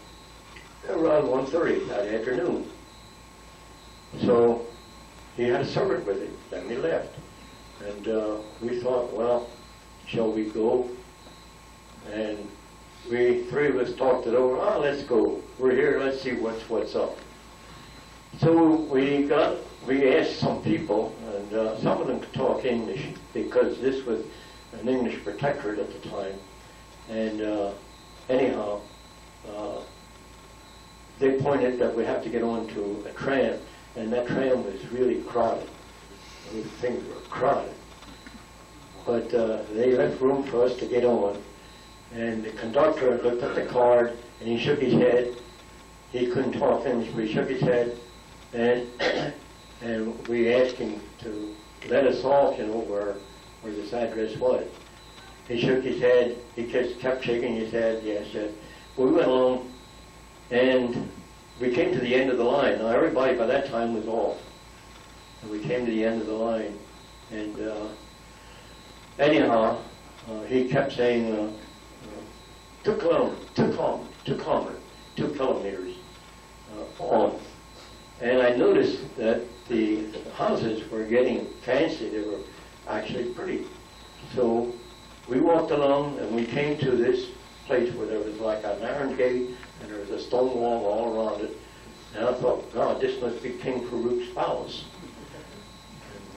around 1:30 that afternoon. So he had a servant with him, then we left. And we thought, well, shall we go? And we 3 of us talked it over. Let's go. We're here. Let's see what's up. So we asked some people, and some of them could talk English because this was an English protectorate at the time. And anyhow, they pointed that we have to get on to a tram, and that tram was really crowded. Things were crowded. But they left room for us to get on. And the conductor looked at the card, and he shook his head. He couldn't talk English, but he shook his head. And we asked him to let us off, where this address was. He shook his head. He kept shaking his head. Yes, yes. We went along, and we came to the end of the line. Now, everybody by that time was off. And we came to the end of the line. And anyhow, he kept saying, 2 kilometers on. And I noticed that the houses were getting fancy. They were actually pretty. So we walked along, and we came to this place where there was like an iron gate, and there was a stone wall all around it. And I thought, God, this must be King Farouk's palace.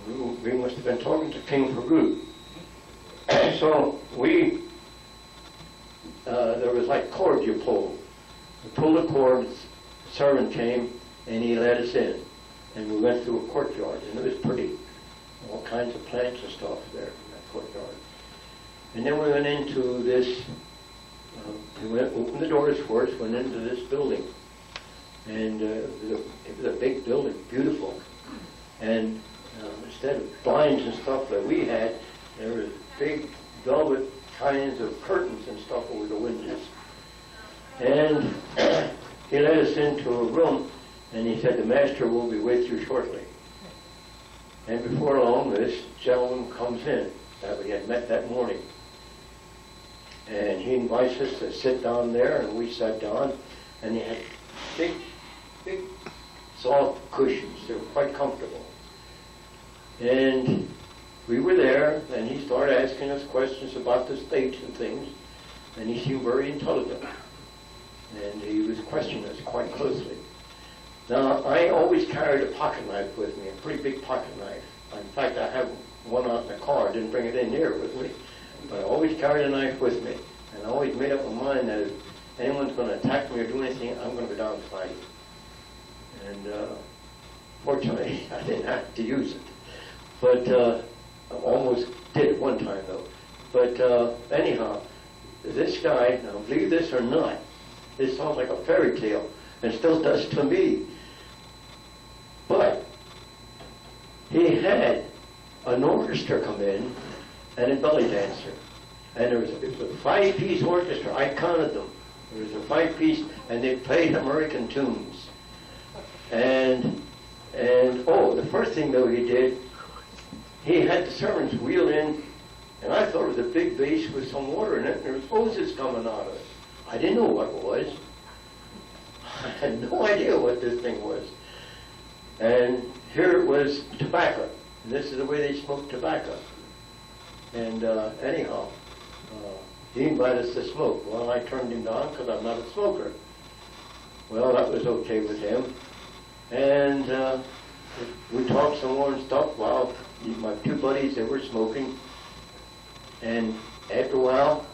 And we must have been talking to King Farouk. So there was like cords you pulled. We pulled the cord, the servant came, and he let us in. And we went through a courtyard, and it was pretty. All kinds of plants and stuff there in that courtyard. And then we went into this, opened the doors for us, went into this building. And it was a big building, beautiful. And instead of blinds and stuff that we had, there was big velvet kinds of curtains and stuff over the windows. And he led us into a room, and he said, the master will be with you shortly. And before long, this gentleman comes in that we had met that morning. And he invites us to sit down there, and we sat down, and he had big, soft cushions. They were quite comfortable. And we were there, and he started asking us questions about the states and things, and he seemed very intelligent. And he was questioning us quite closely. Now, I always carried a pocket knife with me, a pretty big pocket knife. In fact, I have one out in the car. I didn't bring it in here with me. But I always carried a knife with me. And I always made up my mind that if anyone's going to attack me or do anything, I'm going to go down fighting. And fortunately, I didn't have to use it. But I almost did it one time, though. But anyhow, this guy, now believe this or not, this sounds like a fairy tale, and still does to me. But he had an orchestra come in and a belly dancer. And it was a 5-piece orchestra. I counted them. There was a 5-piece, and they played American tunes. And the first thing, though, he did, he had the servants wheel in, and I thought it was a big vase with some water in it, and there was hoses coming out of it. I didn't know what it was. I had no idea what this thing was. And here it was tobacco. And this is the way they smoked tobacco. And anyhow, he invited us to smoke. Well, I turned him down because I'm not a smoker. Well, that was okay with him. And we talked some more and stuff while my two buddies, they were smoking. And after a while,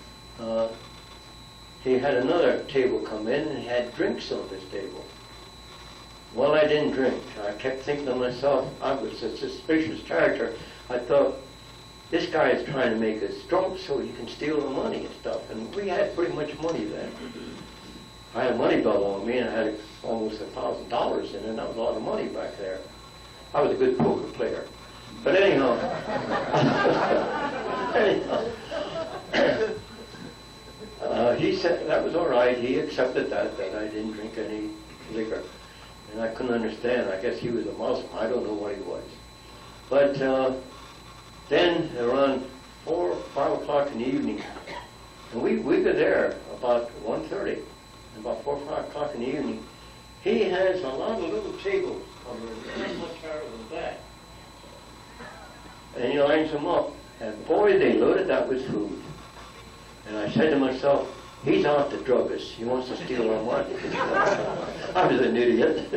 he had another table come in and had drinks on this table. Well, I didn't drink. I kept thinking to myself, I was a suspicious character. I thought, this guy is trying to make us drunk so he can steal the money and stuff. And we had pretty much money then. I had a money belt on me, and I had almost $1,000 in it, and that was a lot of money back there. I was a good poker player. But anyhow, he said that was all right. He accepted that I didn't drink any liquor. And I couldn't understand. I guess he was a Muslim. I don't know what he was. But then around 4 or 5 o'clock in the evening, and we were there about 1:30. About 4 or 5 o'clock in the evening, he has a lot of little tables not much higher than that. And he lines them up. And boy, they loaded that with food. And I said to myself, he's out to drug us. He wants to steal our money. I was an idiot.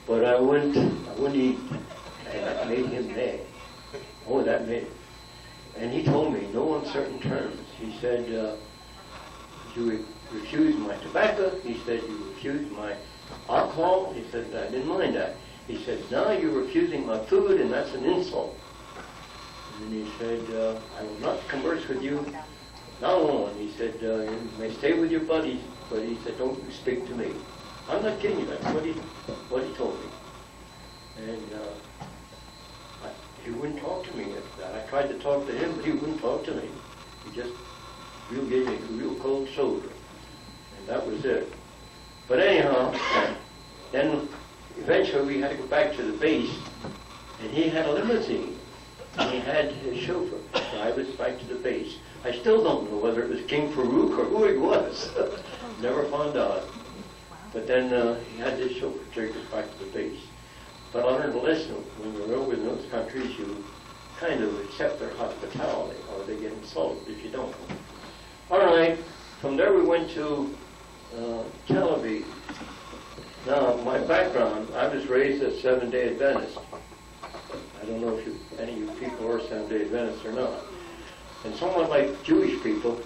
But I wouldn't eat. And that made him mad. Oh, that made him. And he told me, no uncertain terms. He said, you refused my tobacco. He said, you refused my alcohol. He said, I didn't mind that. He said, now you're refusing my food, and that's an insult. And he said, I will not converse with you now on. He said, you may stay with your buddies, but he said, don't speak to me. I'm not kidding you. That's what he told me. And he wouldn't talk to me after that. I tried to talk to him, but he wouldn't talk to me. He just gave me a real cold shoulder. And that was it. But anyhow, then eventually we had to go back to the base, and he had a limousine, and he had his chauffeur drive us back to the base. I still don't know whether it was King Farouk or who it was. Never found out. But then he had this chauffeur take us back to the base. But I learned a lesson. When you're over in those countries, you kind of accept their hospitality, or they get insulted if you don't. All right, from there we went to Tel Aviv. Now, my background, I was raised a Seventh-day Adventist. I don't know if any of you people are Seventh-day Adventists or not. And somewhat like Jewish people,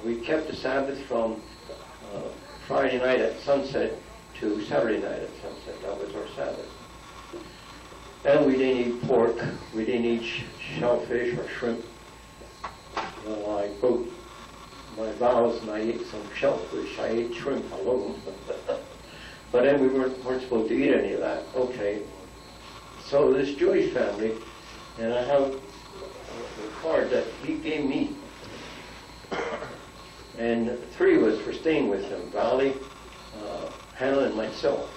we kept the Sabbath from Friday night at sunset to Saturday night at sunset. That was our Sabbath. And we didn't eat pork. We didn't eat shellfish or shrimp. Well, I broke my vows and I ate some shellfish. I ate shrimp alone. But then we weren't supposed to eat any of that. Okay. So this Jewish family, and I have a card that he gave me. And 3 of us were staying with him, Valley, Hannah, and myself.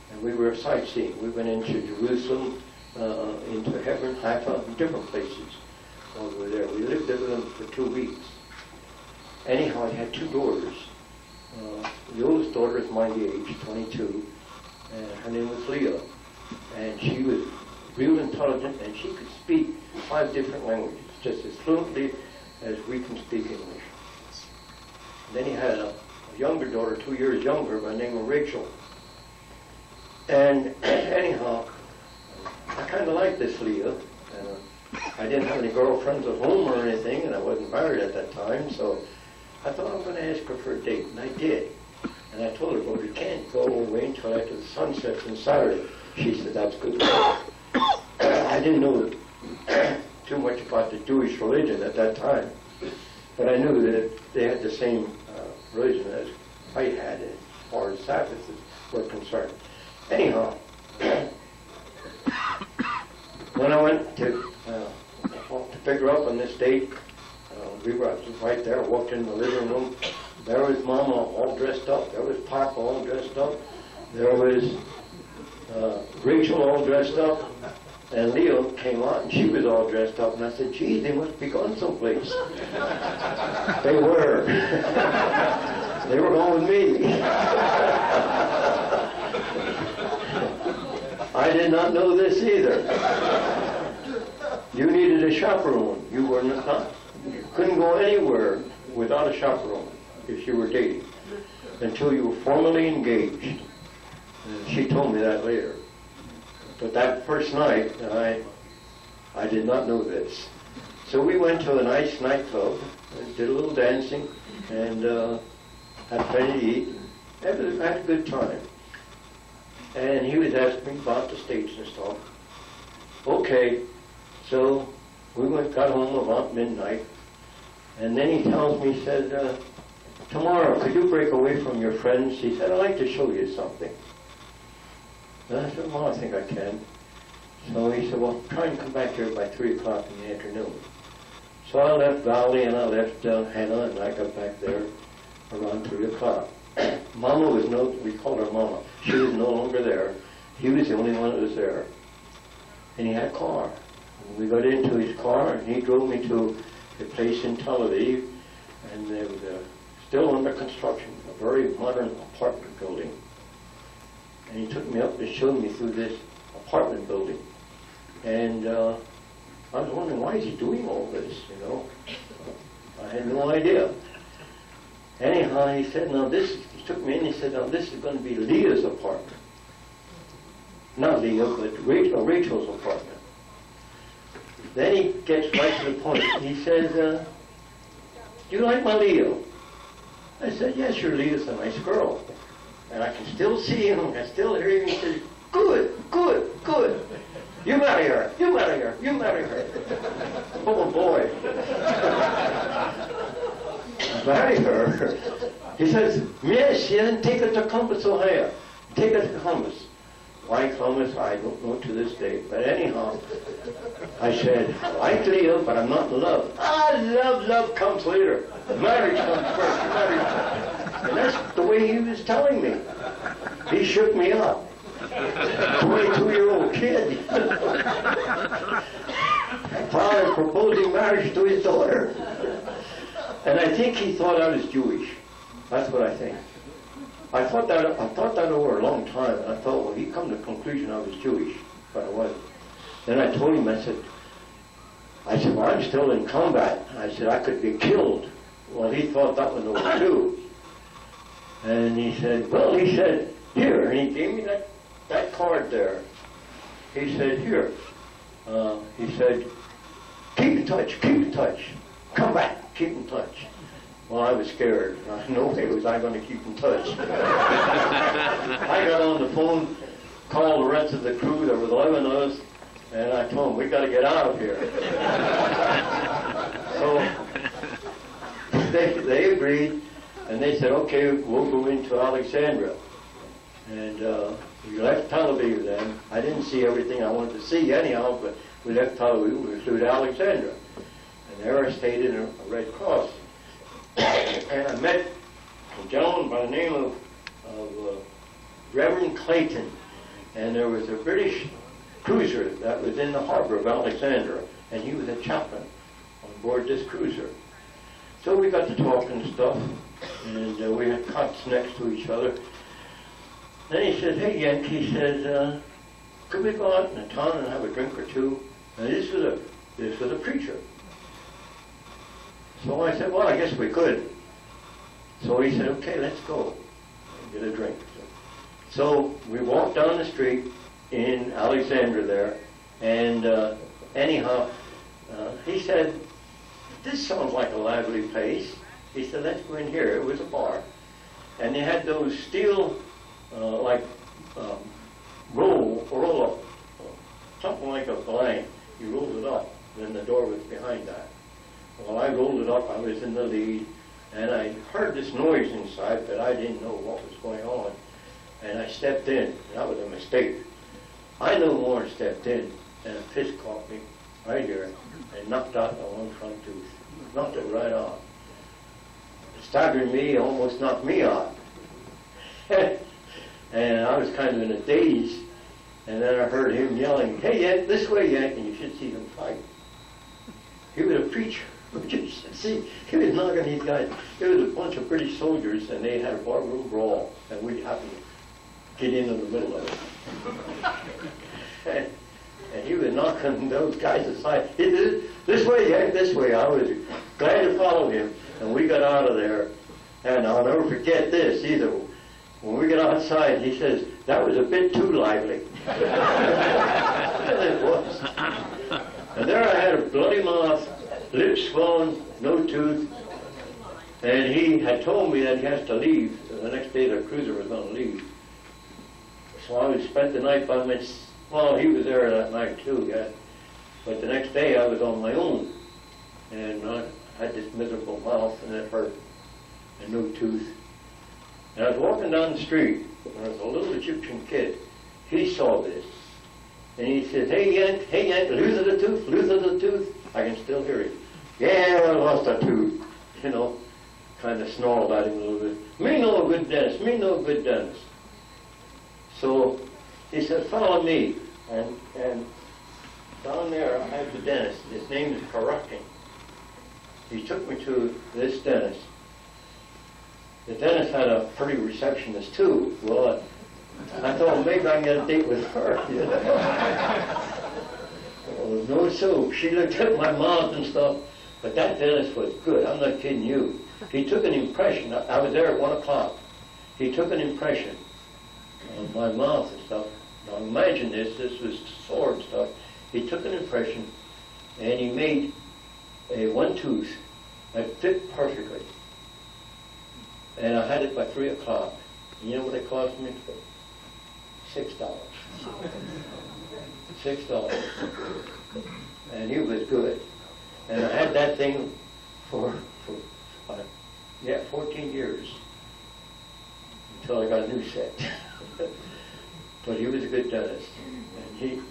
And we were sightseeing. We went into Jerusalem, into Hebron, Haifa, and different places while we were there. We lived there with them for 2 weeks. Anyhow, I had 2 daughters. The oldest daughter is my age, 22, and her name was Leah. And she was real intelligent, and she could speak 5 different languages, just as fluently as we can speak English. And then he had a younger daughter, 2 years younger, by the name of Rachel. And anyhow, I kind of liked this Leah. I didn't have any girlfriends at home or anything, and I wasn't married at that time, so I thought I'm going to ask her for a date, and I did. And I told her, well, we can't go away until after the sun sets on Saturday. She said, that's good. I didn't know too much about the Jewish religion at that time, but I knew that they had the same religion as I had as far as Sabbaths were concerned. Anyhow, when I went to pick her up on this date, we were right there, walked in the living room. There was Mama all dressed up. There was Papa all dressed up. There was Rachel all dressed up. And Leo came out, and she was all dressed up. And I said, geez, they must be going someplace. They were. They were going with me. I did not know this either. You needed a chaperone. You were not. You couldn't go anywhere without a chaperone if you were dating until you were formally engaged. And she told me that later. But that first night, I did not know this. So we went to a nice nightclub and did a little dancing and had plenty to eat. Had a good time. And he was asking me about the States and stuff. Okay, so we got home about midnight. And then he tells me, he said, tomorrow, could you break away from your friends? He said, I'd like to show you something. And I said, well, I think I can. So he said, well, try and come back here by 3 o'clock in the afternoon. So I left Valley and I left Hannah, and I got back there around 3 o'clock. Mama was we called her Mama. She was no longer there. He was the only one that was there. And he had a car. And we got into his car, and he drove me to a place in Tel Aviv, and there was still under construction, a very modern apartment building. And he took me up and showed me through this apartment building. And I was wondering, why is he doing all this, you know? I had no idea. Anyhow, he said, he took me in, he said, now this is going to be Leah's apartment. Not Leah, but Rachel's apartment. Then he gets right to the point. He says, do you like my Leah? I said, yes, your Leah's a nice girl. And I can still see him, I can still hear him. He says, good. You marry her. Oh, boy. Marry her? He says, yes, take her to Columbus, Ohio. Take her to Columbus. Why Columbus? I don't know to this day. But anyhow, I said, I like Leah, but I'm not in love. Love comes later. Marriage comes first. And that's the way he was telling me. He shook me up. 22-year-old kid. Father proposing marriage to his daughter. And I think he thought I was Jewish. That's what I think. I thought that over a long time, and I thought, well, he'd come to the conclusion I was Jewish, but I wasn't. Then I told him, I said, well, I'm still in combat. I said, I could be killed. Well, he thought that was over too. And he said, here, and he gave me that card there. He said, here. He said, keep in touch. Come back, keep in touch. Well, I was scared. No way was I going to keep in touch. I got on the phone, called the rest of the crew. There was 11 of us, and I told them, we got to get out of here. So they agreed, and they said, okay, we'll go into Alexandria. And we left Tel Aviv then. I didn't see everything I wanted to see anyhow, but we left Tel Aviv, we flew to Alexandria. And there I stayed in a Red Cross. And I met a gentleman by the name of Reverend Clayton. And there was a British cruiser that was in the harbor of Alexandria, and he was a chaplain on board this cruiser. So we got to talk and stuff, and we had cots next to each other. Then he said, hey, Yank, he said, could we go out in the town and have a drink or two? And this was a preacher. So I said, well, I guess we could. So he said, okay, let's go and get a drink. So we walked down the street in Alexandria there, and anyhow, he said, this sounds like a lively place. He said, let's go in here. It was a bar. And they had those steel, roll up, something like a blank. You rolled it up, and then the door was behind that. Well, I rolled it up, I was in the lead, and I heard this noise inside, but I didn't know what was going on. And I stepped in. That was a mistake. I no more stepped in, and a fist caught me right here and knocked out my one front tooth. Knocked it right off. Staggering me, almost knocked me out. And I was kind of in a daze, and then I heard him yelling, hey, Yank, this way, Yank, and you should see him fight. He was a preacher. See, he was knocking these guys. There was a bunch of British soldiers, and they had a barroom brawl, and we happened to get into the middle of it. And he was knocking those guys aside. He did, this way, Yank, this way. I was glad to follow him, and we got out of there. And I'll never forget this either. When we get outside, he says, that was a bit too lively. It was. And there I had a bloody mouth, lips swollen, no tooth, and he had told me that he has to leave. The next day the cruiser was going to leave. So I spent the night by myself. Well, he was there that night too, yeah. But the next day I was on my own. And I had this miserable mouth, and it hurt, and no tooth. And I was walking down the street, and there was a little Egyptian kid. He saw this. And he says, hey Yank, lose the tooth, lose the tooth. I can still hear him. Yeah, I lost a tooth. You know, kind of snarled at him a little bit. Me no good dentist, me no good dentist. So he said, follow me. And down there I have the dentist. His name is Karakin. He took me to this dentist. The dentist had a pretty receptionist too. Well, I thought maybe I can get a date with her. You know? Oh, no soap. She looked at my mouth and stuff. But that dentist was good. I'm not kidding you. He took an impression. I was there at 1 o'clock. He took an impression of my mouth and stuff. Now imagine this. This was sore and stuff. He took an impression and he made a one tooth that fit perfectly. And I had it by 3 o'clock. And you know what it cost me? $6. $6. And he was good. And I had that thing for 14 years until I got a new set. But he was a good dentist. And he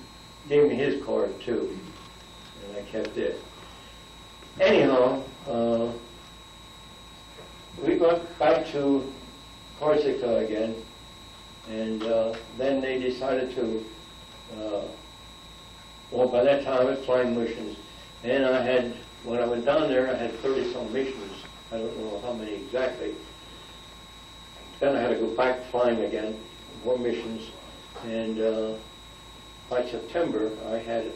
gave me his card too. And I kept it. Anyhow, we got back to Corsica again, and then they decided to, well, by that time I was flying missions, and I had, when I went down there, I had 30-some missions. I don't know how many exactly. Then I had to go back flying again, more missions, and by September I had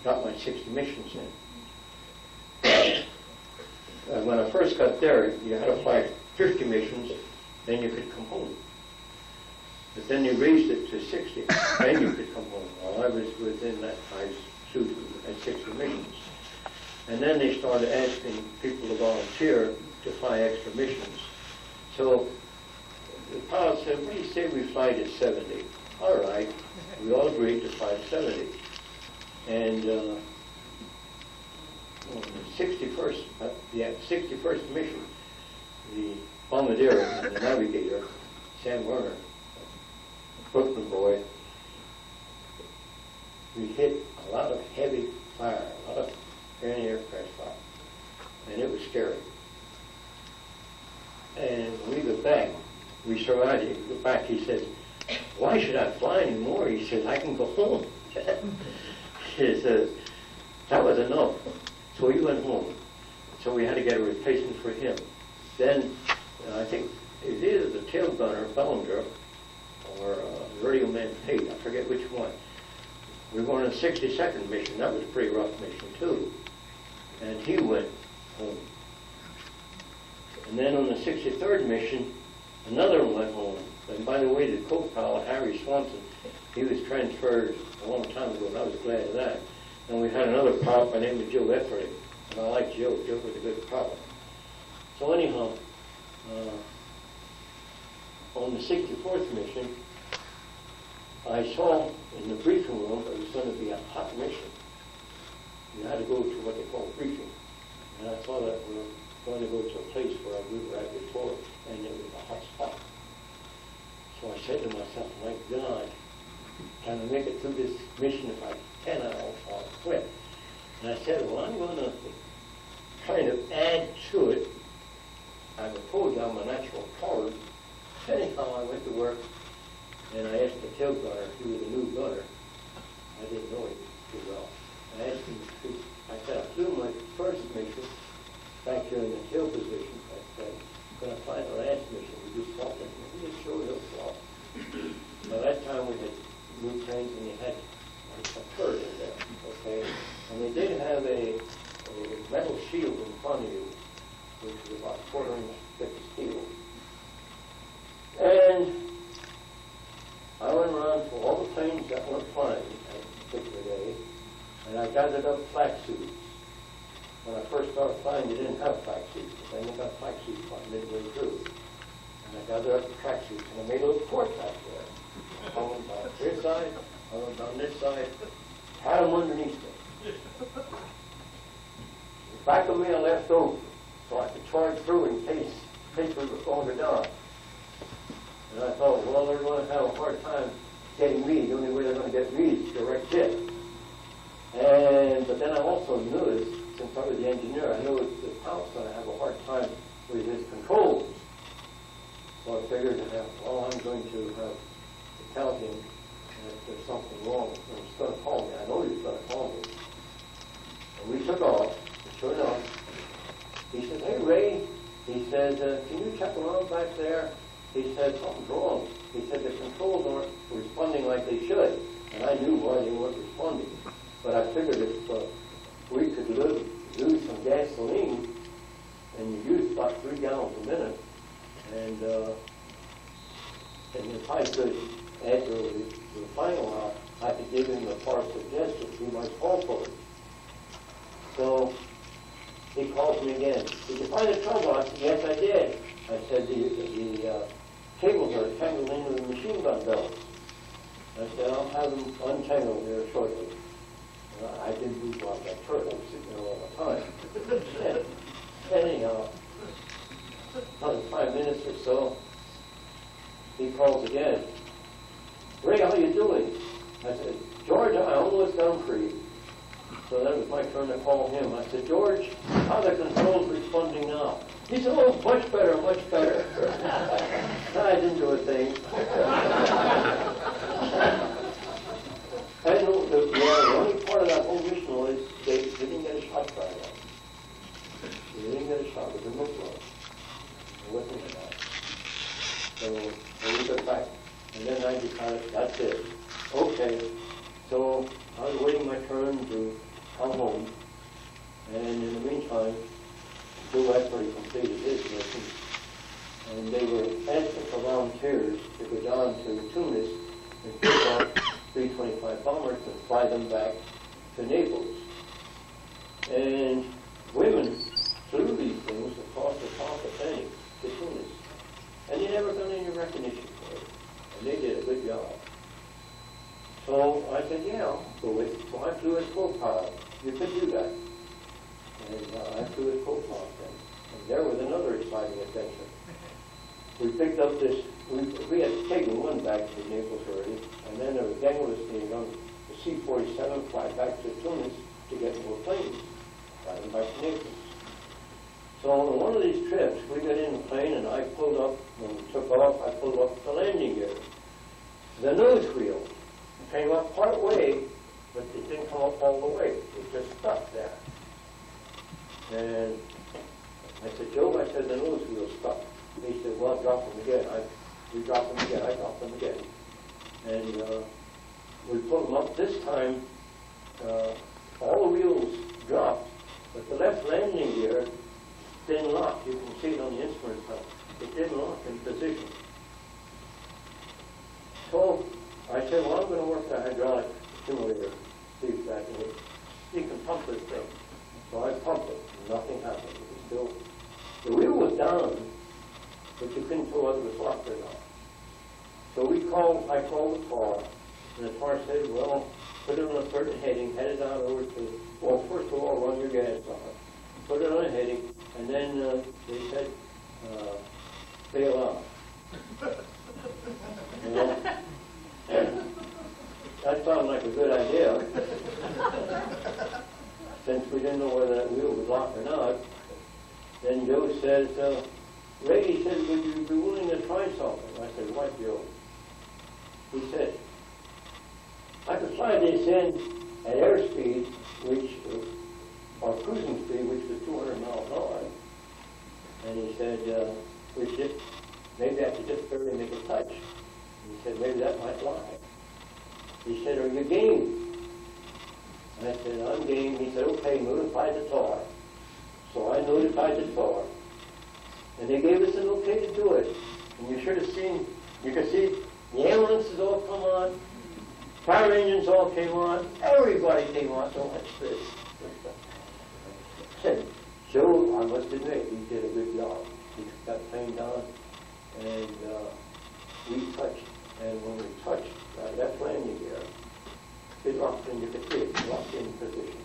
got my 60 missions in. When I first got there, you had to fly 50 missions, then you could come home. But then they raised it to 60, then you could come home. Well, I was within that time at 60 missions. And then they started asking people to volunteer to fly extra missions. So the pilot said, what do you say we fly to 70? All right, we all agreed to fly to 70. And 61st mission, the Bombadier and the navigator, Sam Werner, Brooklyn boy, we hit a lot of heavy fire, a lot of anti-aircraft fire, and it was scary. And when we go back, we survived it. We go back, he says, why should I fly anymore? He says, I can go home. He says, that was enough. So he went home. So we had to get a replacement for him. Then, I think it was either the tail gunner, Bellinger, or radio man Pate, I forget which one. We were on a 62nd mission. That was a pretty rough mission, too. And he went home. And then on the 63rd mission, another one went home. And by the way, the co-pilot, Harry Swanson, he was transferred a long time ago, and I was glad of that. And we had another pilot by the name of Joe Etheridge. And I liked Joe. Joe was a good pilot. So anyhow, on the 64th mission, I saw in the briefing room it was going to be a hot mission. You had to go to what they call briefing. And I saw that we were going to go to a place where we were at before, and it was a hot spot. So I said to myself, my God, can I make it through this mission? If I cannot, I'll quit. And I said, well, I'm going to kind of add to it. I told you I'm a natural coward. Anyhow, I went to work, and I asked the tail gunner, who was a new gunner. I didn't know him too well. I asked him, I said, I flew my first mission back here in the tail position. I said, I'm going to fly the last mission. We just talked, and he just showed up well. By that time, we had new planes, and they had a turret in there, okay? And they did have a metal shield in front of you, which was about 4 inches thick steel. And gathered up flax seeds. When I first started flying, they didn't have flax seeds, but then they got flax seeds about midway through. And I gathered up the flax seeds, and I made a little fort back there. Hung them down this side, hung them down this side, had them underneath me. The back of me I left open, so I could charge through in case paper was going to die. And I thought, well, they're going to have a hard time getting me. The only way they're going to get me is direct hit. But then I also noticed, since I was the engineer, I knew the pilot's going to have a hard time with his controls. So I figured, well, I'm going to have to tell him if there's something wrong. And he's going to call me. I know he's going to call me. And we took off. And sure enough, he said, hey, Ray. He said, can you check around back there? He said, something's wrong. He said, the controls aren't responding like they should. And I knew why they weren't responding. But I figured if we could lose some gasoline, and you use about 3 gallons a minute, and if I could, after the final hour, I could give him the far suggestion he might fall for it. So he calls me again. Did you find the trouble? I said, yes, I did. I said, the cables are tangled into the machine gun belts. I said, I'll have them untangled here shortly. I didn't move off that turret. I was sitting there all the time. Anyhow, another 5 minutes or so, he calls again. Ray, how you doing? I said, George, I almost got him free. So then it was my turn to call him. I said, George, how are the controls responding now? He said, oh, much better, much better. I didn't do a thing. And the only part of that whole mission was they didn't get a shot by that. They didn't get a shot with the missile. It wasn't that. So we got back, and then I decided, that's it. Okay. So I was waiting my turn to come home, and in the meantime, Bill Eckford completed his mission, and they were asking for volunteers to go down to Tunis and pick up B-25 bombers and fly them back to Naples. And women flew these things across the top Atlantic to Tunis. And they never got any recognition for it. And they did a good job. So I said, yeah, I'll do it. So I flew as co-pilot. You could do that. And I flew as co-pilot then. And there was another exciting adventure. We picked up this, we had taken one back to Naples already, and then there was gang of us being on the C-47 fly back to Tunis to get more planes, fly them back to Naples. So on one of these trips, we got in the plane, and I pulled up, when we took off, I pulled up the landing gear. The nose wheel came up part way, but it didn't come up all the way. It just stuck there. And I said, Joe, I said, the nose wheel's stuck. He said, well, drop them again. We dropped them again. I dropped them again. And we pulled them up. This time, all the wheels dropped, but the left landing gear didn't lock. You can see it on the instrument panel. It didn't lock in position. So I said, well, I'm going to work the hydraulic simulator, see if that can, you can pump this thing. So I pumped it, and nothing happened. It was still, the wheel was down, but you couldn't tell whether it was locked or not. So I called the car, and the car said, well, put it on a certain heading, head it out over to, well, first of all, run your gas on it. Put it on a heading, and then they said, bail out. You know? That sounded like a good idea. Since we didn't know whether that wheel was locked or not, then Joe says, Ray, he said, would you be willing to try something? I said, what, Joe? He said, I could fly this in at airspeed, or cruising speed, which was 200 miles an hour. And he said, maybe I could just barely make a touch. He said, maybe that might fly. He said, are you game? And I said, I'm game. He said, okay, notify the TAR. So I notified the TAR. And they gave us an okay to do it. And you should have seen, you could see the ambulances all come on. Fire engines all came on. Everybody came on. So much this. Said, Joe, I must admit, he did a good job. He took that plane down, and we touched. And when we touched that landing gear, it locked into the kid, locked in position.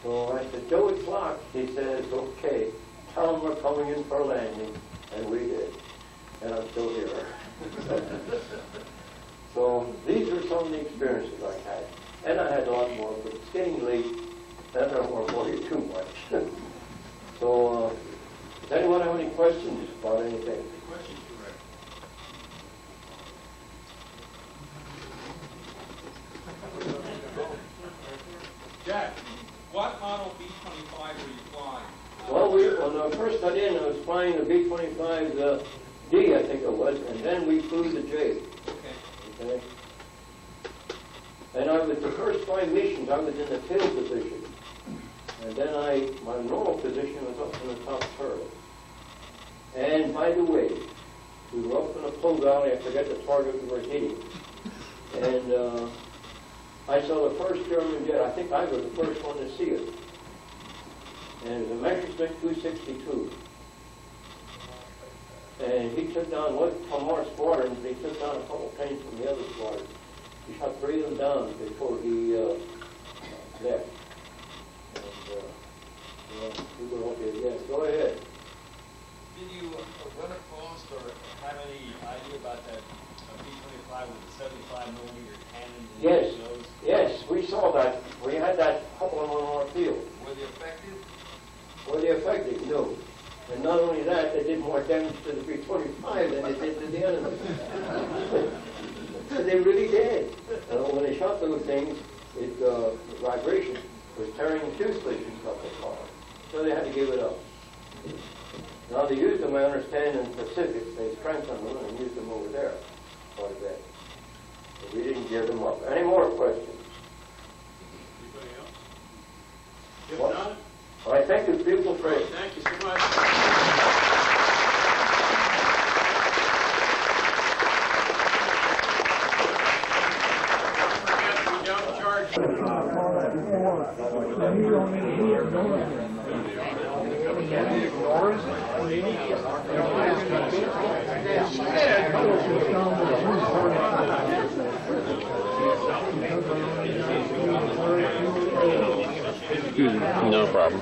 So I said, Joe, it's locked. He says, okay, tell them we're coming in for a landing. And we did. And I'm still here. So these are some of the experiences I had. And I had a lot more, but it's getting late. And I don't want to bore you too much. So, does anyone have any questions about anything? Any questions for Ray? Jack, What model B-25 were you flying? Well, when I first got in, I was flying the B-25 D, I think it was, and then we flew the J. Okay. And I was the first 5 missions, I was in the tail position. And then my normal position was up in the top turret. And by the way, we were up in a Po Valley, I forget the target we were hitting. And I saw the first German jet. I think I was the first one to see it. And it was a Messerschmitt 262. And he took down one from our squadron, but he took down a couple planes from the other squadron. He shot 3 of them down before he left. And we were okay again. Go ahead. Did you run across or have any idea about that B-25 with the 75mm cannon? Yes, yes, we saw that. We had that couple of them on our field. Were they effective? Were they effective? No. And not only that, they did more damage to the B-25 than they did to the enemy. They really did. When they shot those things, the vibration was tearing the fuselage off the car. So they had to give it up. Now they used them, I understand, in the Pacific. They strengthened them and used them over there quite a bit. But we didn't give them up. Any more questions? Anybody else? If What? not, All right, thank you, beautiful friends. thank you so much. We don't charge. No problem.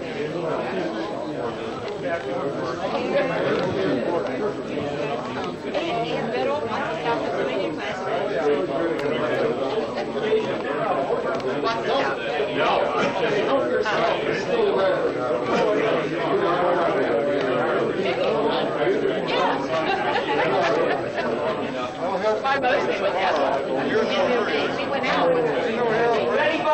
My most they went out. We went out. Right.